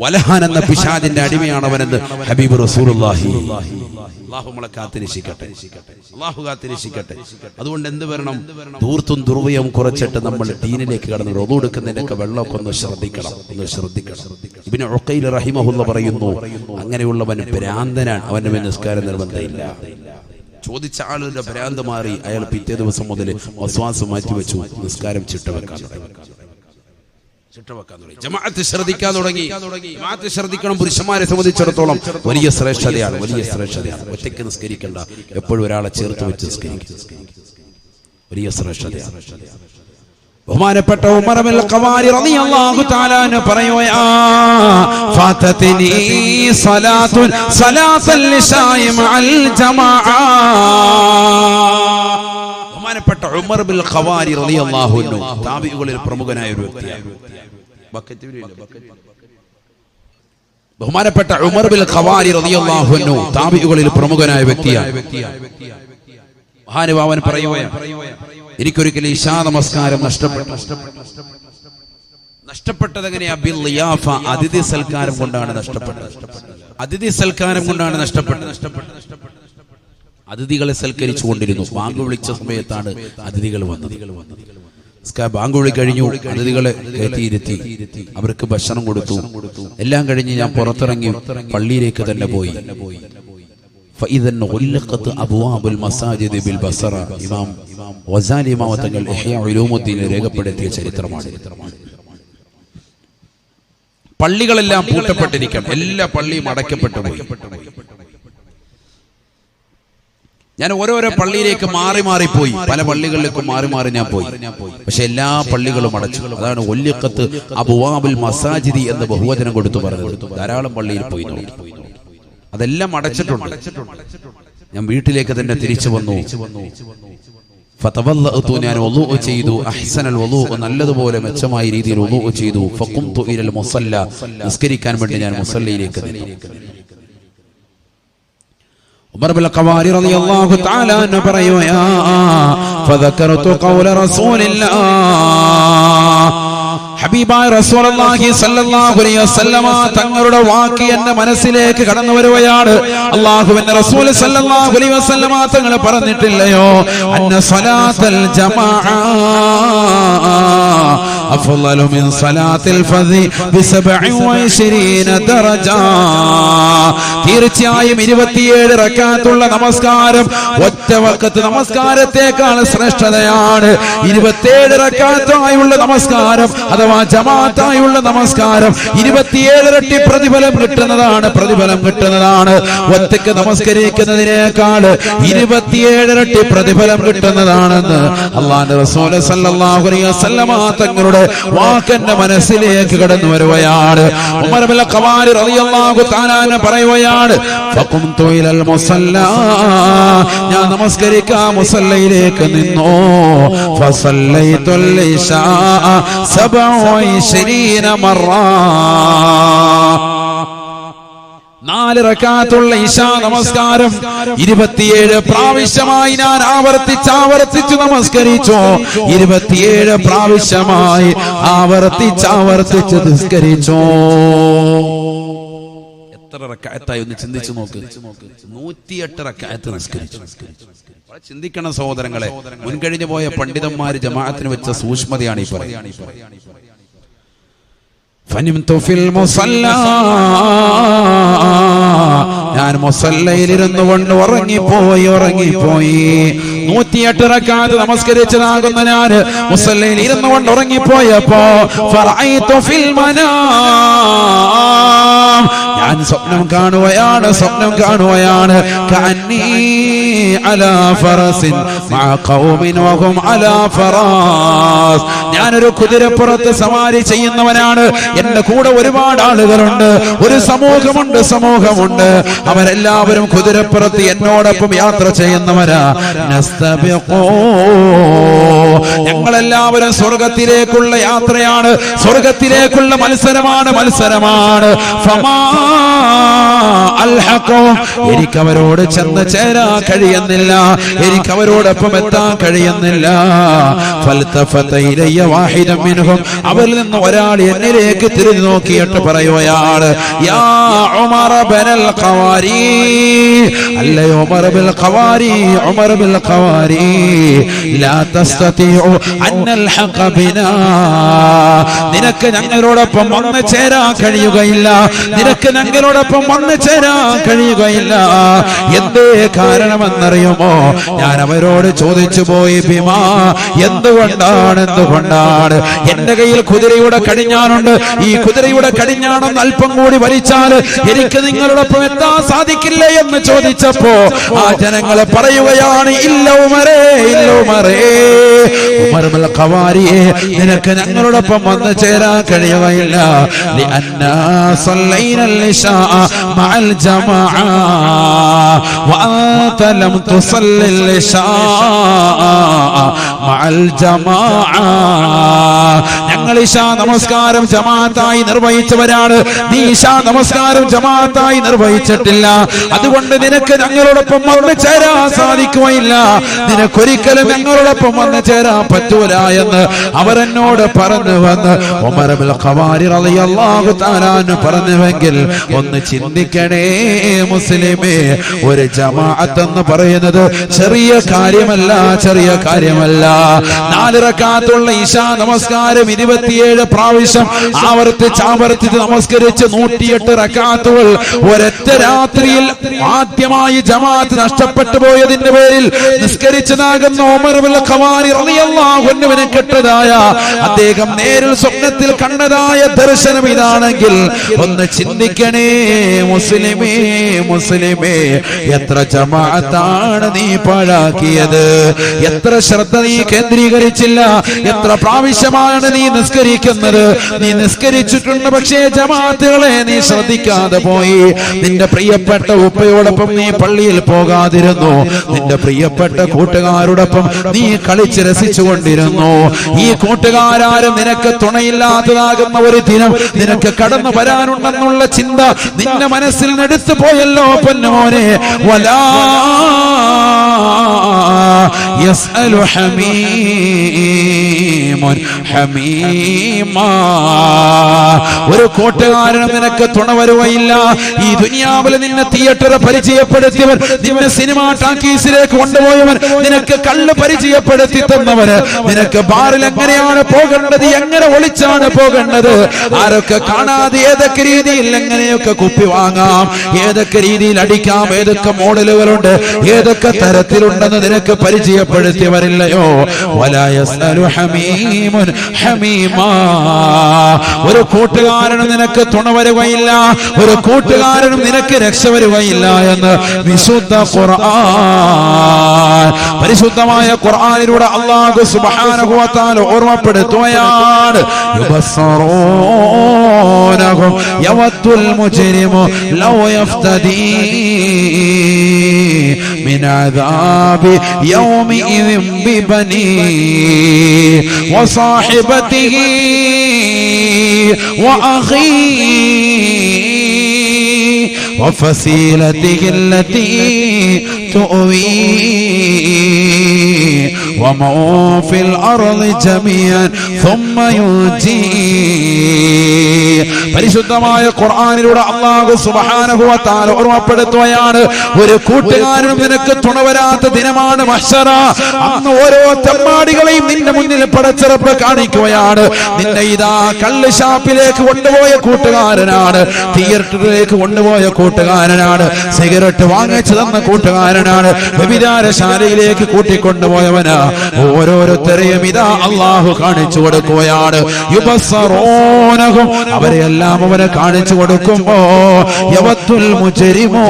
വലഹാൻ എന്ന പിശാചിന്റെ അടിമയാണ് അവനെന്ന് ഹബീബ് റസൂലുള്ളാഹി. അല്ലാഹു നമ്മളെ കാത്തിരക്ഷിക്കട്ടെ, അല്ലാഹു കാത്തിരക്ഷിക്കട്ടെ. അതുകൊണ്ട് എന്ത് വരണം? ധൂർത്തും ദുർവ്വയും കുറച്ചിട്ട് നമ്മൾ ദീനിലേക്ക് കടന്നു വുളു എടുക്കുന്നതിനൊക്കെ വെള്ളമൊക്കെ ഒന്ന് ശ്രദ്ധിക്കണം. ഇബ്നു ഉഖൈൽ റഹിമഹുല്ലാഹ് പറയുന്നു, അങ്ങനെയുള്ളവൻ ഭ്രാന്തനാണ്, അവന്റെ മേൽ നിസ്കാരം നിർബന്ധമില്ല. ചോദിച്ച ആളുടെ ഭ്രാന്ത് മാറി, അയാൾ പിറ്റേ ദിവസം മുതൽ വസ്വാസ് മാറ്റിവെച്ചു, നിസ്കാരം ചിട്ടവെക്കാൻ തുടങ്ങി. ജമാഅത്ത് ശ്രദ്ധിക്കാൻ തുടങ്ങി. ജമാഅത്ത് ശ്രദ്ധിക്കണം. പുരുഷന്മാരെ സംബന്ധിച്ചിടത്തോളം വലിയ ശ്രേഷ്ഠതയാണ്, വലിയ ശ്രേഷ്ഠതയാണ്. ഒറ്റയ്ക്ക് നിസ്കരിക്കേണ്ട, എപ്പോഴും ഒരാളെ ചേർത്ത് വെച്ച് നിസ്കരിക്കുക. വലിയ ശ്രേഷ്ഠതയാണ്. ബഹുമാനപ്പെട്ട ഉമർ ഇബ്നുൽ ഖവാരി റളിയല്ലാഹു തആല അൻഹു പറയുകയാ, ഫാതതിനി സലാത്തുൻ സലാത്തൽ ഇശാഇ മഅൽ ജമാഅ. ബഹുമാനപ്പെട്ട ഉമർ ഇബ്നുൽ ഖവാരി റളിയല്ലാഹു അൻഹു താബിഈകളിൽ പ്രമുഖനായ ഒരു വ്യക്തിയാണ്. ബഹുമാനപ്പെട്ട ഉമർ ഇബ്നുൽ ഖവാരി റളിയല്ലാഹു അൻഹു താബിഈകളിൽ പ്രമുഖനായ വ്യക്തിയാണ്. മഹാനുഭാവൻ പറയുകയാണ്, എനിക്കൊരിക്കലും ഇശാ നമസ്കാരം നഷ്ടപ്പെട്ടത് എങ്ങനെയാ? ബിൽ ളിയാഫ, അതിഥി സൽക്കാരം കൊണ്ടാണ് നഷ്ടപ്പെട്ടത്. അതിഥി സൽക്കാരം കൊണ്ടാണ് നഷ്ടപ്പെട്ടത്. അതിഥികളെ സൽക്കരിച്ചു കൊണ്ടിരുന്നു. ബാങ്ക് വിളിച്ച സമയത്താണ് അതിഥികൾ വന്നത്. ബാങ്ക് വിളി കഴിഞ്ഞു, അതിഥികളെ കയറ്റിയിരുത്തി, അവർക്ക് ഭക്ഷണം കൊടുത്തു. എല്ലാം കഴിഞ്ഞ് ഞാൻ പുറത്തിറങ്ങി പള്ളിയിലേക്ക് തന്നെ പോയി. ഇമാം ഗസാലി തങ്ങൾ ഇഹ്യാ ഉലൂമുദ്ദീനിൽ രേഖപ്പെടുത്തിയ ചരിത്രമാണ്. പള്ളികളെല്ലാം പൂട്ടപ്പെട്ടിരിക്കണം, എല്ലാ പള്ളിയും അടയ്ക്കപ്പെട്ടു പോയി. ഞാൻ ഓരോരോ പള്ളിയിലേക്ക് മാറിപ്പോയി, പല പള്ളികളിലേക്കും മാറി ഞാൻ പോയി. പക്ഷെ എല്ലാ പള്ളികളും അടച്ചു. അതാണ് ഒല്യഖത്ത് അബ്വാബുൽ മസാജിദി എന്ന് ബഹുവചനം കൊടുത്തു പറഞ്ഞത്. ധാരാളം പള്ളിയിൽ പോയി നോക്കി, അതെല്ലാം അടച്ചിട്ടുണ്ട്. ഞാൻ വീട്ടിലേക്ക് തന്നെ തിരിച്ചു വന്നു. ഫതവല്ലഅതു, ഞാൻ വുളൂഅ് ചെയ്തു. അഹ്സനൽ വുളൂഅ്, നല്ലതുപോലെ മെച്ചമായ രീതിയിൽ വുളൂഅ് ചെയ്തു. ഫഖുംതു ഇലൽ മുസല്ല, നിസ്കരിക്കാൻ വേണ്ടി ഞാൻ മുസല്ലയിലേക്ക് നിന്നു. ഉമർ ഇബ്നുൽ ഖവാരി റളിയല്ലാഹു തആല അൻഹു പറയുകയാ, ഫദകറതു ഖൗല റസൂലില്ലാഹ്, ഹബീബായ റസൂലുള്ളാഹി സ്വല്ലല്ലാഹു അലൈഹി വസല്ലമ തങ്ങളുടെ വാക്ക് എന്റെ മനസ്സിലേക്ക് കടന്നു വരുകയാണ്. അല്ലാഹുവിന്റെ റസൂൽ സ്വല്ലല്ലാഹു അലൈഹി വസല്ലമ തങ്ങൾ പറഞ്ഞിട്ടില്ലയോ, അന്ന സ്വലാത്തൽ ജമാഅ അഫ്ളലു മിൻ സ്വലാത്തിൽ ഫർദി ബി27 ദറജ. തീർച്ചയായും 27 റക്അത്തുള്ള നമസ്കാരം ഒറ്റ വഖത്ത് നമസ്കാരത്തേക്കാൾ ശ്രേഷ്ഠതയാണ്. 27 റക്അത്തായുള്ള നമസ്കാരം അഥവാ ജമാഅത്തായുള്ള നമസ്കാരം 27 ഇരട്ടി പ്രതിഫലം കിട്ടുന്നതാണ്. ഒറ്റയ്ക്ക് നമസ്കരിക്കുന്നതിനേക്കാൾ 27 ഇരട്ടി പ്രതിഫലം കിട്ടുന്നതാണെന്ന് അല്ലാഹുവിന്റെ റസൂൽ സല്ലല്ലാഹു അലൈഹി വസല്ലമ തങ്ങളുടെ വാക്കെന്റെ മനസ്സിലേക്ക് കടന്നു വരുകയാണ്. ഉമർ ഇബ്നുൽ ഖവാരി റളിയല്ലാഹു തആല അൻഹു പറയുകയാണ്, ഫഖുംതു ഇലൽ മുസല്ല, ഞാൻ നമസ്കരിക്കാൻ മുസല്ലയിലേക്ക് നിന്നു. ഫസല്ലൈതുൽ ഇശാ 27 മറ, 4 റക്അത്തുള്ള ഇശാ നമസ്കാരം 27 പ്രാവശ്യമായി ഞാൻ ആവർത്തിച്ച് നമസ്കരിച്ചു. 27 പ്രാവശ്യമായി ആവർത്തിച്ച് നിസ്കരിച്ചു. എത്ര റക്അത്തായി ഒന്ന് ചിന്തിച്ചു നോക്ക്. 108 റക്അത്ത് നിസ്കരിച്ചു. ചിന്തിക്കണം സഹോദരങ്ങളെ, മുൻകഴിഞ്ഞു പോയ പണ്ഡിതന്മാര് ജമാഅത്തിന് വെച്ച സൂക്ഷ്മതയാണ് ഈ പറയുന്നത്. ഫനിംതു ഫിൽ മുസല്ല, ഞാൻ മുസല്ലയിലിരുന്നു കൊണ്ട് ഉറങ്ങിപ്പോയി. 108 റക്അത്ത് നമസ്കരിച്ചതാകുന്ന ഞാൻ മുസല്ലയിൽ ഇരുന്നു കൊണ്ട് ഉറങ്ങിപ്പോയപ്പോ ഫറഅയ്തു ഫിൽ മനാം, ഞാൻ സ്വപ്നം കാണുകയാണ്. കഅന്നീ അലാ ഫറസിൻ മഅ ഖൗമിൻ വഹും അലാ ഫറാസ്, ഞാനൊരു കുതിരപ്പുറത്ത് സവാരി ചെയ്യുന്നവനാണ്. എന്റെ കൂടെ ഒരുപാട് ആളുകളുണ്ട്, ഒരു സമൂഹമുണ്ട്. അവരെല്ലാവരും കുതിരപ്പുറത്ത് എന്നോടൊപ്പം യാത്ര ചെയ്യുന്നവരാ. ഞങ്ങളെല്ലാവരും സ്വർഗത്തിലേക്കുള്ള യാത്രയാണ്, സ്വർഗത്തിലേക്കുള്ള മത്സരമാണ്. ഫമാ അൽഹഖു, എനിക്കവരോട് ചെന്ന് ചേരാൻ കഴിയുന്നില്ല, എനിക്കവരോടൊപ്പം എത്താൻ കഴിയുന്നില്ല. ഫൽതഫത ഇലയ്യ വാഹിദൻ മിൻഹും, അവരിൽ നിന്ന് ഒരാൾ എന്നിലേക്ക് തിരിഞ്ഞു നോക്കിയിട്ട് പറയുകയാണ്, യാ ഉമർ ഇബ്നുൽ ഖവാരി, അല്ലയോ ഉമർ ഇബ്നുൽ ഖവാരി, ലാ തസ്തതിഉ അൻ അൽഹഖ ബിനാ, നിനക്ക് ഞങ്ങളോടൊപ്പം വന്നു ചേരാൻ കഴിയുകയില്ല. എന്തേ കാരണമെന്നറിയുമോ? ഞാൻ അവരോട് ചോദിച്ചു പോയി, ബിമാ, എന്തുകൊണ്ടാണ്? എന്റെ കയ്യിൽ കുതിരയുടെ കടിഞ്ഞാണുണ്ട്. ഈ കുതിരയുടെ കടിഞ്ഞാണെന്ന് അല്പം കൂടി വലിച്ചാൽ എനിക്ക് നിങ്ങളോടൊപ്പം എത്താൻ സാധിക്കില്ല എന്ന് ചോദിച്ചപ്പോ ആ ജനങ്ങളെ പറയുകയാണ്, ഇല്ല ഉമറേ, ഉമർ ഇബ്നുൽ ഖവാരിയെ, നിനക്ക് ഞങ്ങളോടൊപ്പം വന്നു ചേരാൻ കഴിയുകയില്ല. ലിഅന്നാ സല്ലൈനൽ ഇശാ മഅൽ ജമാഅ വഅൻത ലം തുസല്ലിൽ ഇശാ മഅൽ ജമാഅ, ഞങ്ങൾ ഇശാ നമസ്കാരം ജമാഅത്തായി നിർവഹിച്ചവരാണ്. നീ ഇശാ നമസ്കാരം ജമാഅത്തായി നിർവഹിച്ചിട്ടില്ല. അതുകൊണ്ട് നിനക്ക് ഞങ്ങളോടൊപ്പം വന്ന് ചേരാൻ സാധിക്കുകയില്ല, നിനക്കൊരിക്കലും ഞങ്ങളോടൊപ്പം വന്ന് ചേരാൻ പറ്റൂല എന്ന് അവരെന്നോട് പറഞ്ഞു വന്ന് ഉമർ ഇബ്നുൽ ഖവാരി റളിയല്ലാഹു തആല അൻഹു പറഞ്ഞുവെങ്കിൽ ഒന്ന് ചിന്തിക്കണേ മുസ്ലിമേ. ഒരു ജമാഅത്ത് എന്ന് പറയുന്നത് ചെറിയ കാര്യമല്ല, ചെറിയ കാര്യമല്ല. 4 റക്അത്തുള്ള ഇശാ നമസ്കാരം 27 പ്രാവശ്യം ആവർത്തിച്ച് നമസ്കരിച്ച് 108 റക്അത്തുകൾ ഒരൊറ്റ രാത്രിയിൽ ആദ്യമായി ജമാഅത്ത് നഷ്ടപ്പെട്ടു പോയതിന്റെ പേരിൽ നിസ്കരിച്ചതാകുന്ന ഉമർ ഇബ്നുൽ ഖവാരി റളിയല്ലാഹു അൻഹുവിനെ കെട്ടതായ അദ്ദേഹം നേരിൽ സ്വപ്നത്തിൽ കണ്ടതായ ദർശനം ഇതാണെങ്കിൽ ഒന്ന് ചിന്തിക്കണേ മുസ്ലിമേ, മുസ്ലിമേ. എത്ര ജമാഅത്താണ് നീ പാഴാക്കിയത്, എത്ര ശ്രദ്ധ നീ കേന്ദ്രീകരിച്ചില്ല, എത്ര പ്രാവശ്യമാണ് നീ നിസ്കരിക്കുന്നത്. നീ നിസ്കരിച്ചിട്ടുണ്ട്, പക്ഷേ ജമാഅത്തുകളെ നീ ശ്രദ്ധിക്കാതെ പോയി. നിന്റെ പ്രിയപ്പെട്ട ഉപ്പയോടൊപ്പം നീ പള്ളിയിൽ പോകാതിരുന്നു, നിന്റെ പ്രിയപ്പെട്ട കൂട്ടുകാരോടൊപ്പം നീ കളിച്ച് രസിച്ചുകൊണ്ടിരുന്നു. ഈ കൂട്ടുകാരും നിനക്ക് തുണയില്ലാത്തതാകുന്ന ഒരു ദിനം നിനക്ക് കടന്നു വരാനുണ്ടെന്നുള്ള ചിന്ത നിന്റെ മനസ്സിൽ എടുത്തു പോയല്ലോ പൊന്നുമോനെ. വലാ യസ്അലു ഹമീമുൻ ഹമീമാ. ഒരു കൂട്ടുകാരനും നിനക്ക് തുണ വരുകയില്ല. ഈ ദുനിയാവിൽ നിന്നെ തിയേറ്റർ പരിചയപ്പെടുത്തിയവർ, നിന്നെ സിനിമാ ടാക്കീസിലേക്ക് കൊണ്ടുപോയവൻ, നിനക്ക് കള്ള് പരിചയപ്പെടുത്തി തന്നവര്, നിനക്ക് ബാറിൽ എങ്ങനെയാണ് പോകേണ്ടത്, എങ്ങനെ ഒളിച്ചാണ് പോകേണ്ടത്, ആരൊക്കെ കാണാതെ ഏതൊക്കെ രീതിയിൽ എങ്ങനെയൊക്കെ കുപ്പി വാങ്ങാം, ഏതൊക്കെ രീതിയിൽ അടിക്കാം, ഏതൊക്കെ മോഡലുകളുണ്ട്, ഏതൊക്കെ തരത്തിലുണ്ടെന്ന് നിനക്ക് പരിചയപ്പെടുത്തിയവരില്ലയോ. വലാ യസ്അലു ഹമീമുൻ ഹമീമാ. ഒരു കൂട്ടുകാരനും നിനക്ക് തുണ വരുകയില്ല, ഒരു കൂട്ടുകാരനും നിനക്ക് രക്ഷ വരുകയില്ല എന്ന് വിശുദ്ധ ഖുർആൻ, പരിശുദ്ധമായ ഖുർആനിലൂടെ അല്ലാഹു സുബ്ഹാനഹു വ തആല ഓർമ്മപ്പെടുത്തുകയാണ്. യുബസ്സറൂനഹും യവദ്ദുൽ മുജ്രിമു ലൗ യഫ്തദീ മിൻ അദാബി യൗമിഇദിൻ ബിബനീ വസാഹിബതിഹി വഅഖീ وفصيلته التي تؤوي ومن في الأرض جميعا ثم ينجي. പരിശുദ്ധമായ ഖുർആനിലൂടെ അല്ലാഹു സുബ്ഹാനഹു വ തആല ഓർമ്മപ്പെടുത്തുകയാണ്, ഒരു കൂട്ടുകാരനും നിനക്ക് തുണ വരാത്ത ദിനമാണ് മഹ്ശറ. അന്ന് ഓരോ തെമ്മാടികളെയും നിന്റെ മുന്നിൽ പടച്ചിറപ്പ് കാണിക്കുകയാണ്. നിന്നെ ഇതാ കള്ള് ഷാപ്പിലേക്ക് കൊണ്ടുപോയ കൂട്ടുകാരനാണ്, തിയേറ്ററിലേക്ക് കൊണ്ടുപോയ കൂട്ടുകാരനാണ്, സിഗരറ്റ് വാങ്ങിച്ചു തന്ന കൂട്ടുകാരനാണ്, വ്യഭിചാരശാലയിലേക്ക് കൂട്ടിക്കൊണ്ടുപോയവനാ. ഓരോരുത്തരെയും ഇതാ അല്ലാഹു കാണിച്ചു കൊടുക്കുകയാണ്. യുബസ്സറൂനഹും, അവരെല്ലാം അവനെ കാണിച്ചു കൊടുക്കുമ്പോ യവദ്ദുൽ മുജ്രിമു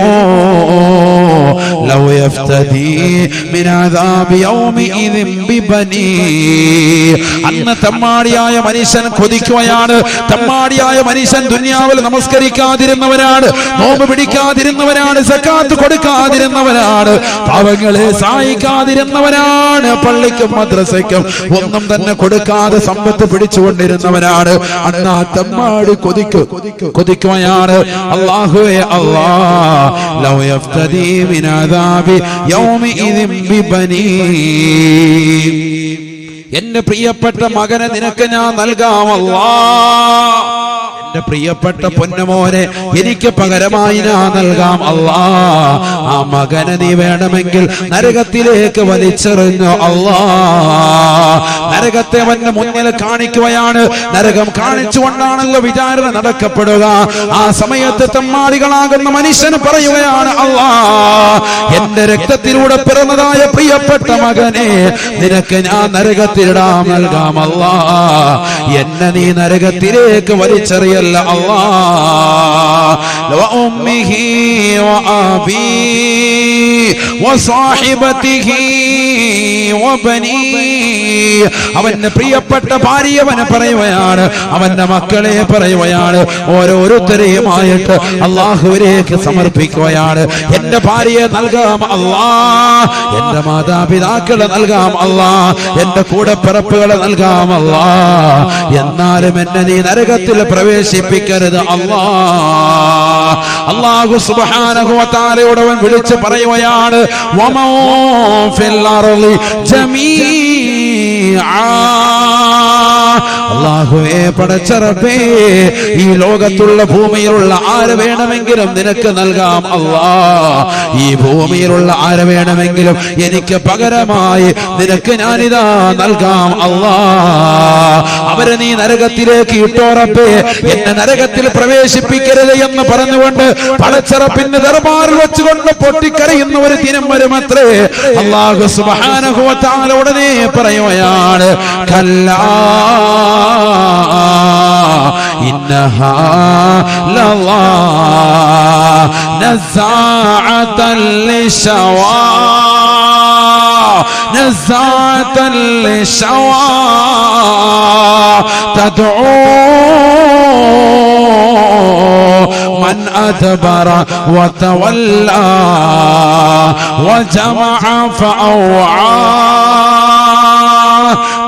ലൗ യഫ്തദീ മിൻ അദാബി യൗമിഇദിൻ ബിബനീ. അന്ന് തമ്മാടിയായ മനുഷ്യൻ കൊതിക്കുകയാണ്. തമ്മാടിയായ മനുഷ്യൻ ദുനിയാവിൽ നമസ്കരിക്കാതിരുന്നവനാണ്, നോമ്പ് പിടിക്കാതിരുന്നവനാണ്, സക്കാത്ത് കൊടുക്കാതിരുന്നവനാണ്, പാവങ്ങളെ സഹായിക്കാതിരുന്നവനാണ്, പള്ളിക്കും മദ്രസയ്ക്കും ഒന്നും തന്നെ കൊടുക്കാതെ സമ്പത്ത് പിടിച്ചുകൊണ്ടിരുന്നവനാണ്. അന്ന് ആ തമ്മാടി കൊതിക്കുകയാണ്. അല്ലാഹുവേ അല്ലാഹ്, ലൗ യഫ്തദീ മിൻ അദാബി യൗമിഇദിൻ ബിബനീ. എന്റെ പ്രിയപ്പെട്ട മകനെ നിനക്ക് ഞാൻ നൽകാം അല്ലാഹ്, എന്റെ പ്രിയപ്പെട്ട പൊന്നുമോനെ എനിക്ക് പകരമായി ഞാൻ നൽകാം അല്ലാഹ്. ആ മകനെ നീ വേണമെങ്കിൽ നരകത്തിലേക്ക് വലിച്ചെറിഞ്ഞു അല്ലാഹ്. നരകത്തെ അവന്റെ മുന്നിൽ കാണിക്കുകയാണ്. നരകം കാണിച്ചുകൊണ്ടാണല്ലോ വിചാരണ നടക്കപ്പെടുക. ആ സമയത്ത് തെമ്മാടികളാകുന്ന മനുഷ്യന് പറയുകയാണ്, അല്ലാഹ്, എന്റെ രക്തത്തിലൂടെ പിറന്നതായ പ്രിയപ്പെട്ട മകനെ നിനക്ക് ഞാൻ നരകത്തിലിടാം നൽകാം അല്ലാഹ്. എന്നെ നീ നരകത്തിലേക്ക് വലിച്ചെറിയ അല്ലാഹ്. വഉമ്മിഹി വഅബീ വസാഹിബതിഹി വബനീ. അവന്റെ പ്രിയപ്പെട്ട ഭാര്യവനെ പറയുകയാണ്, അവന്റെ മക്കളെ പറയുകയാണ്, ഓരോരുത്തരെയുമായിട്ട് അല്ലാഹുവിലേക്ക് സമർപ്പിക്കുകയാണ്. എന്റെ ഭാര്യയെ നൽകാം അല്ലാഹ്, എന്റെ മാതാപിതാക്കളെ നൽകാം അല്ലാഹ്, എന്റെ കൂടെപ്പിറപ്പുകളെ നൽകാം അല്ലാഹ്. എന്നാലും എന്നെ നീ നരകത്തിൽ പ്രവേശിപ്പിക്കരുത് അല്ലാഹ്. അല്ലാഹു സുബ്ഹാനഹു വ തആലയോട് അവൻ വിളിച്ചു പറയുകയാണ് വമൻ ഫിൽ അർളി ജമീഅ അല്ലാഹുവേ പടച്ച റബ്ബേ ഈ ലോകത്തുള്ള ഭൂമിയിലുള്ള ആരെ വേണമെങ്കിലും നിനക്ക് നൽകാം അല്ലാഹ് ഈ ഭൂമിയിലുള്ള ആരെ വേണമെങ്കിലും എനിക്ക് പകരമായി നിനക്ക് ഞാനിതാ നൽകാം അല്ലാഹ് അവരെ നീ നരകത്തിലേക്ക് ഇട്ടോ റബ്ബേ എന്നെ നരകത്തിൽ പ്രവേശിപ്പിക്കരുത് എന്ന് പറഞ്ഞുകൊണ്ട് പടച്ച റബ്ബിന്റെ ദർബാറിൽ വെച്ചുകൊണ്ട് പൊട്ടിക്കരയുന്ന ഒരു ദിനം വരുമത്രേ അല്ലാഹു സുബ്ഹാനഹു വ തആല ഉടനെ പറയുകയാണ് കല്ലാ ഇന്നഹാ ലല്ലാ നസാഅതൻ ലിശവാ നസാഅതൻ ലിശവാ തദ്ഉ من أدبر وتولى وجمع فأوعى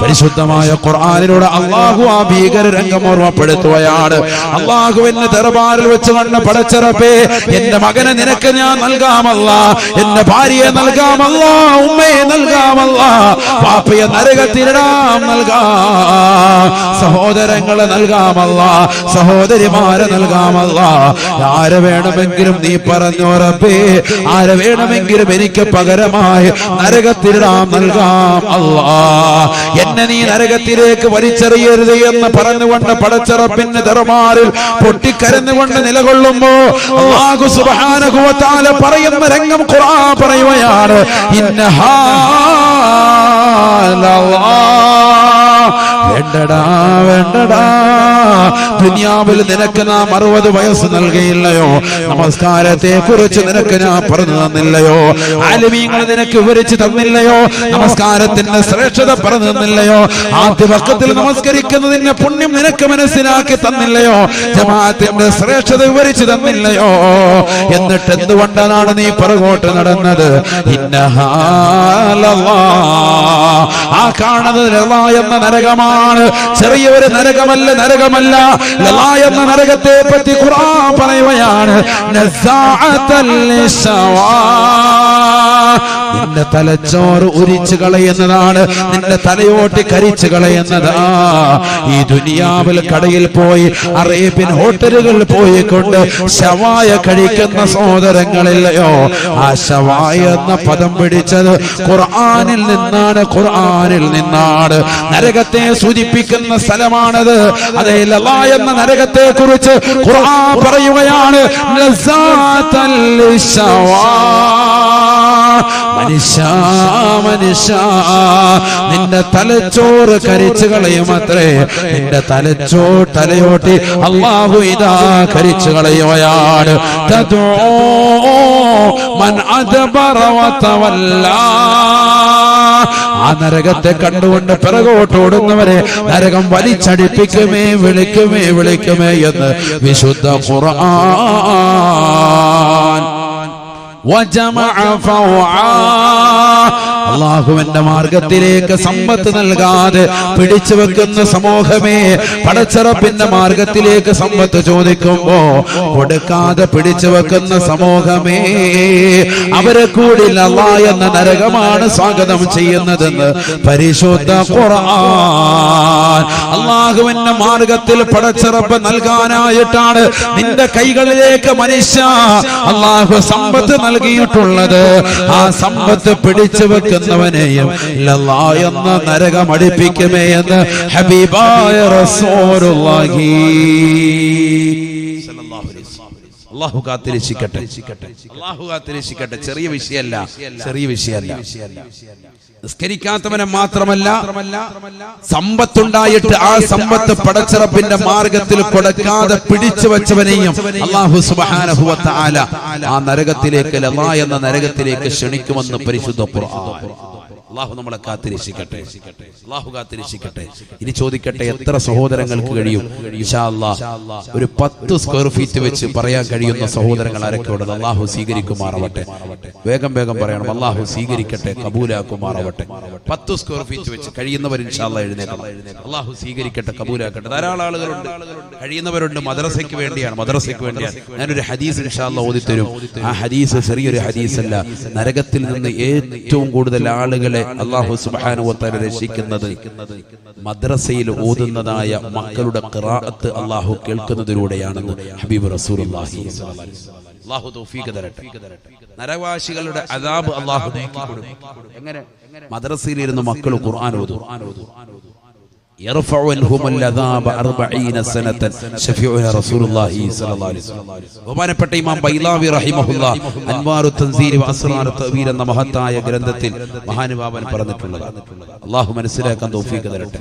പരിശുദ്ധമായ ഖുർആനിലൂടെ അല്ലാഹു ആ ഭീകര രംഗം ഓർമ്മപ്പെടുത്തുകയാണ് അല്ലാഹുവിന്റെ ദർബാറിൽ വെച്ച് കണ്ട പടച്ച റബ്ബേ എന്റെ മകനെ നിനക്ക് ഞാൻ നൽകാമല്ല എന്റെ ഭാര്യയെ നൽകാമല്ല ഉമ്മയെ നൽകാമല്ല പാപ്പയെ നരകത്തിലിടാം നൽകാം സഹോദരങ്ങളെ നൽകാമല്ല സഹോദരിമാരെ നൽകാമല്ല ആരെ വേണമെങ്കിലും നീ പറഞ്ഞോ റബ്ബേ ആരെ വേണമെങ്കിലും എനിക്ക് പകരമായി നരകത്തിലിടാം നൽകാം അല്ലാ എന്നെ നീ നരകത്തിലേക്ക് വലിച്ചെറിയരുത് എന്ന് പറഞ്ഞുകൊണ്ട് പടച്ച റബ്ബിന്റെ ദർബാറിൽ പൊട്ടിക്കരഞ്ഞുകൊണ്ട് നിലകൊള്ളുമ്പോ അല്ലാഹു സുബ്ഹാനഹു വ തആല പറയുന്ന രംഗം ഖുർആൻ പറയുകയാണ് ഇന്നഹാ വേണ്ടടാ വേണ്ടടാ ദുനിയാവിൽ നിനക്ക് നാം 60 വയസ്സ് നൽകിയില്ലയോ നമസ്കാരത്തെ കുറിച്ച് നിനക്ക് ഞാൻ പറഞ്ഞു തന്നില്ലയോ ആലിമീങ്ങൾ നിനക്ക് വിവരിച്ചു തന്നില്ലയോ നമസ്കാരത്തിന്റെ ശ്രേഷ്ഠത പറഞ്ഞു തന്നില്ലയോ ആദ്യ വഖത്തിൽ നമസ്കരിക്കുന്നതിന്റെ പുണ്യം നിനക്ക് മനസ്സിലാക്കി തന്നില്ലയോ ജമാഅത്തിന്റെ ശ്രേഷ്ഠത വിവരിച്ചു തന്നില്ലയോ എന്നിട്ട് എന്തുകൊണ്ടാണ് നീ പുറകോട്ട് നടന്നത് ഇന്നഹാ ലല്ലാ ആ കാണുന്നത് ലല്ലാ എന്ന നരകമാണ് ചെറിയൊരു നരകമല്ല നരകമല്ല ലല്ലാ എന്ന നരകത്തെ പറ്റി ഖുർആൻ പറയുകയാണ് നസാഅതൽ ലിശവാ നിന്റെ തലച്ചോറ് ഉരിച്ചു കളയുന്നതാണ് നിന്റെ തലയോട്ടി കരിച്ചു കളയുന്നതാ ഈ ദുനിയാവിൽ കടയിൽ പോയി അറേബ്യൻ ഹോട്ടലുകളിൽ പോയിക്കൊണ്ട് ശവായ കഴിക്കുന്ന സഹോദരങ്ങളില്ലയോ ആ ശവായ എന്ന പദം പിടിച്ചത് ഖുർആനിൽ നിന്നാണ് നരകത്തെ സൂചിപ്പിക്കുന്ന സ്ഥലമാണത് അതേ ലല്ലാ എന്ന നരകത്തെ കുറിച്ച് ഖുർആൻ പറയുകയാണ് ലസാഅതൽ ലിശവാ മനുഷ്യ മനുഷ്യ നിന്റെ തലച്ചോറ് കരിച്ചു കളയുമത്രേ നിന്റെ തലയോട്ടി അല്ലാഹു ഇതാ കരിച്ചു കളയുകയാണ് തദ്ഉ മൻ അദ്ബറ വതവല്ലാ ആ നരകത്തെ കണ്ടുകൊണ്ട് പിറകോട്ട് ഓടുന്നവരെ നരകം വലിച്ചടിപ്പിക്കുമേ വിളിക്കുമേ എന്ന് വിശുദ്ധ ഖുർആൻ അല്ലാഹുവിന്റെ മാർഗത്തിലേക്ക് സമ്പത്ത് നൽകാതെ പിടിച്ചു വെക്കുന്ന സമൂഹമേ പടച്ച റബ്ബിന്റെ മാർഗത്തിലേക്ക് സമ്പത്ത് ചോദിക്കുമ്പോ കൊടുക്കാതെ പിടിച്ചു വെക്കുന്ന സമൂഹമേ അവരെ കൂടി ലല്ലാ എന്ന നരകമാണ് സ്വാഗതം ചെയ്യുന്നതെന്ന് പരിശുദ്ധ ഖുർആൻ അല്ലാഹുവിന്റെ മാർഗത്തിൽ പടച്ച റബ്ബ് നൽകാനായിട്ടാണ് നിന്റെ കൈകളിലേക്ക് മനുഷ്യ അല്ലാഹു സമ്പത്ത് നൽകിയിട്ടുള്ളത് ആ സമ്പത്ത് പിടിച്ചു വെക്കുന്നവനെയും ലല്ലാ എന്ന നരകം അടുപ്പിക്കുമേ എന്ന് ഹബീബായ റസൂലുള്ളാഹി സല്ലല്ലാഹു അലൈഹി വസല്ലം അല്ലാഹു കാത്തിരക്ഷിക്കട്ടെ ചെറിയ വിഷയമല്ല നിസ്കരിക്കാത്തവനെ മാത്രമല്ല സമ്പത്തുണ്ടായിട്ട് ആ സമ്പത്ത് പടച്ച റബ്ബിന്റെ മാർഗത്തിൽ കൊടുക്കാതെ പിടിച്ചു വെച്ചവനെയും അല്ലാഹു സുബ്ഹാനഹു വ തആല ആ നരകത്തിലേക്ക് ലല്ലാ എന്ന നരകത്തിലേക്ക് ക്ഷണിക്കുമെന്ന് പരിശുദ്ധ ഖുർആൻ അള്ളാഹു നമ്മളെ കാത്തിരക്ഷിക്കട്ടെ, അള്ളാഹു കാത്തിരക്ഷിക്കട്ടെ. ഇനി ചോദിക്കട്ടെ, എത്ര സഹോദരങ്ങൾക്ക് കഴിയും ഇൻഷാ അല്ലാഹ് ഒരു 10 സ്ക്വയർ ഫീറ്റ് വെച്ച് പറയാൻ കഴിയുന്ന സഹോദരങ്ങൾ ആരൊക്കെ ഉള്ളത്? അള്ളാഹു സ്വീകരിക്കുമാറാവട്ടെ. വേഗം വേഗം പറയണം. അള്ളാഹു സ്വീകരിക്കട്ടെ, കബൂലാക്കുമാറാവട്ടെ. 10 സ്ക്വയർ ഫീറ്റ് വെച്ച് കഴിയുന്നവർ ഇൻഷാ അല്ലാഹ് എഴുന്നേൽക്കണം. അള്ളാഹു സ്വീകരിക്കട്ടെ, കബൂലാക്കട്ടെ. ധാരാളം ആളുകളുണ്ട്, കഴിയുന്നവരുണ്ട്. മദ്രസയ്ക്ക് വേണ്ടിയാണ്, മദ്രസയ്ക്ക് വേണ്ടിയാണ്. ഞാനൊരു ഹദീസ് ഇൻഷാ അല്ലാഹ് ഓതിത്തരും. ആ ഹദീസ് ചെറിയൊരു ഹദീസല്ല. നരകത്തിൽ നിന്ന് ഏറ്റവും കൂടുതൽ ആളുകളെ അല്ലാഹു സുബ്ഹാനഹു വ തആല രക്ഷിക്കുന്നത് മദ്രസയിൽ ഓതുന്നതായ മക്കളുടെ ഖിറാഅത്ത് അല്ലാഹു കേൾക്കുന്നതിലൂടെയാണെന്ന് ഹബീബ് റസൂലുള്ളാഹി സ്വല്ലല്ലാഹു അലൈഹി വസല്ലം. അല്ലാഹു തൗഫീഖ് തരട്ടെ. നരകവാസികളുടെ അദാബ് അല്ലാഹു നീക്കിക്കൊടുക്കും. എങ്ങനെ? മദ്രസയിൽ ഇരുന്ന് മക്കൾ ഖുർആൻ ഓതും. يرفع عنهم العذاب 40 سنة شفيعنا رسول الله صلى الله عليه وسلم. ബഹുമാനപ്പെട്ട ഇമാം ബൈലാവി റഹിമഹുല്ലാഹ് അൻവാറു തൻസീൽ വ അസ്റാറു തഅവീൽ എന്ന മഹത്തായ ഗ്രന്ഥത്തിൽ മഹാനുഭാവൻ പറഞ്ഞിട്ടുള്ളത്. അല്ലാഹു മനസ്സിലാക്കാൻ തൗഫീഖ് തരട്ടെ.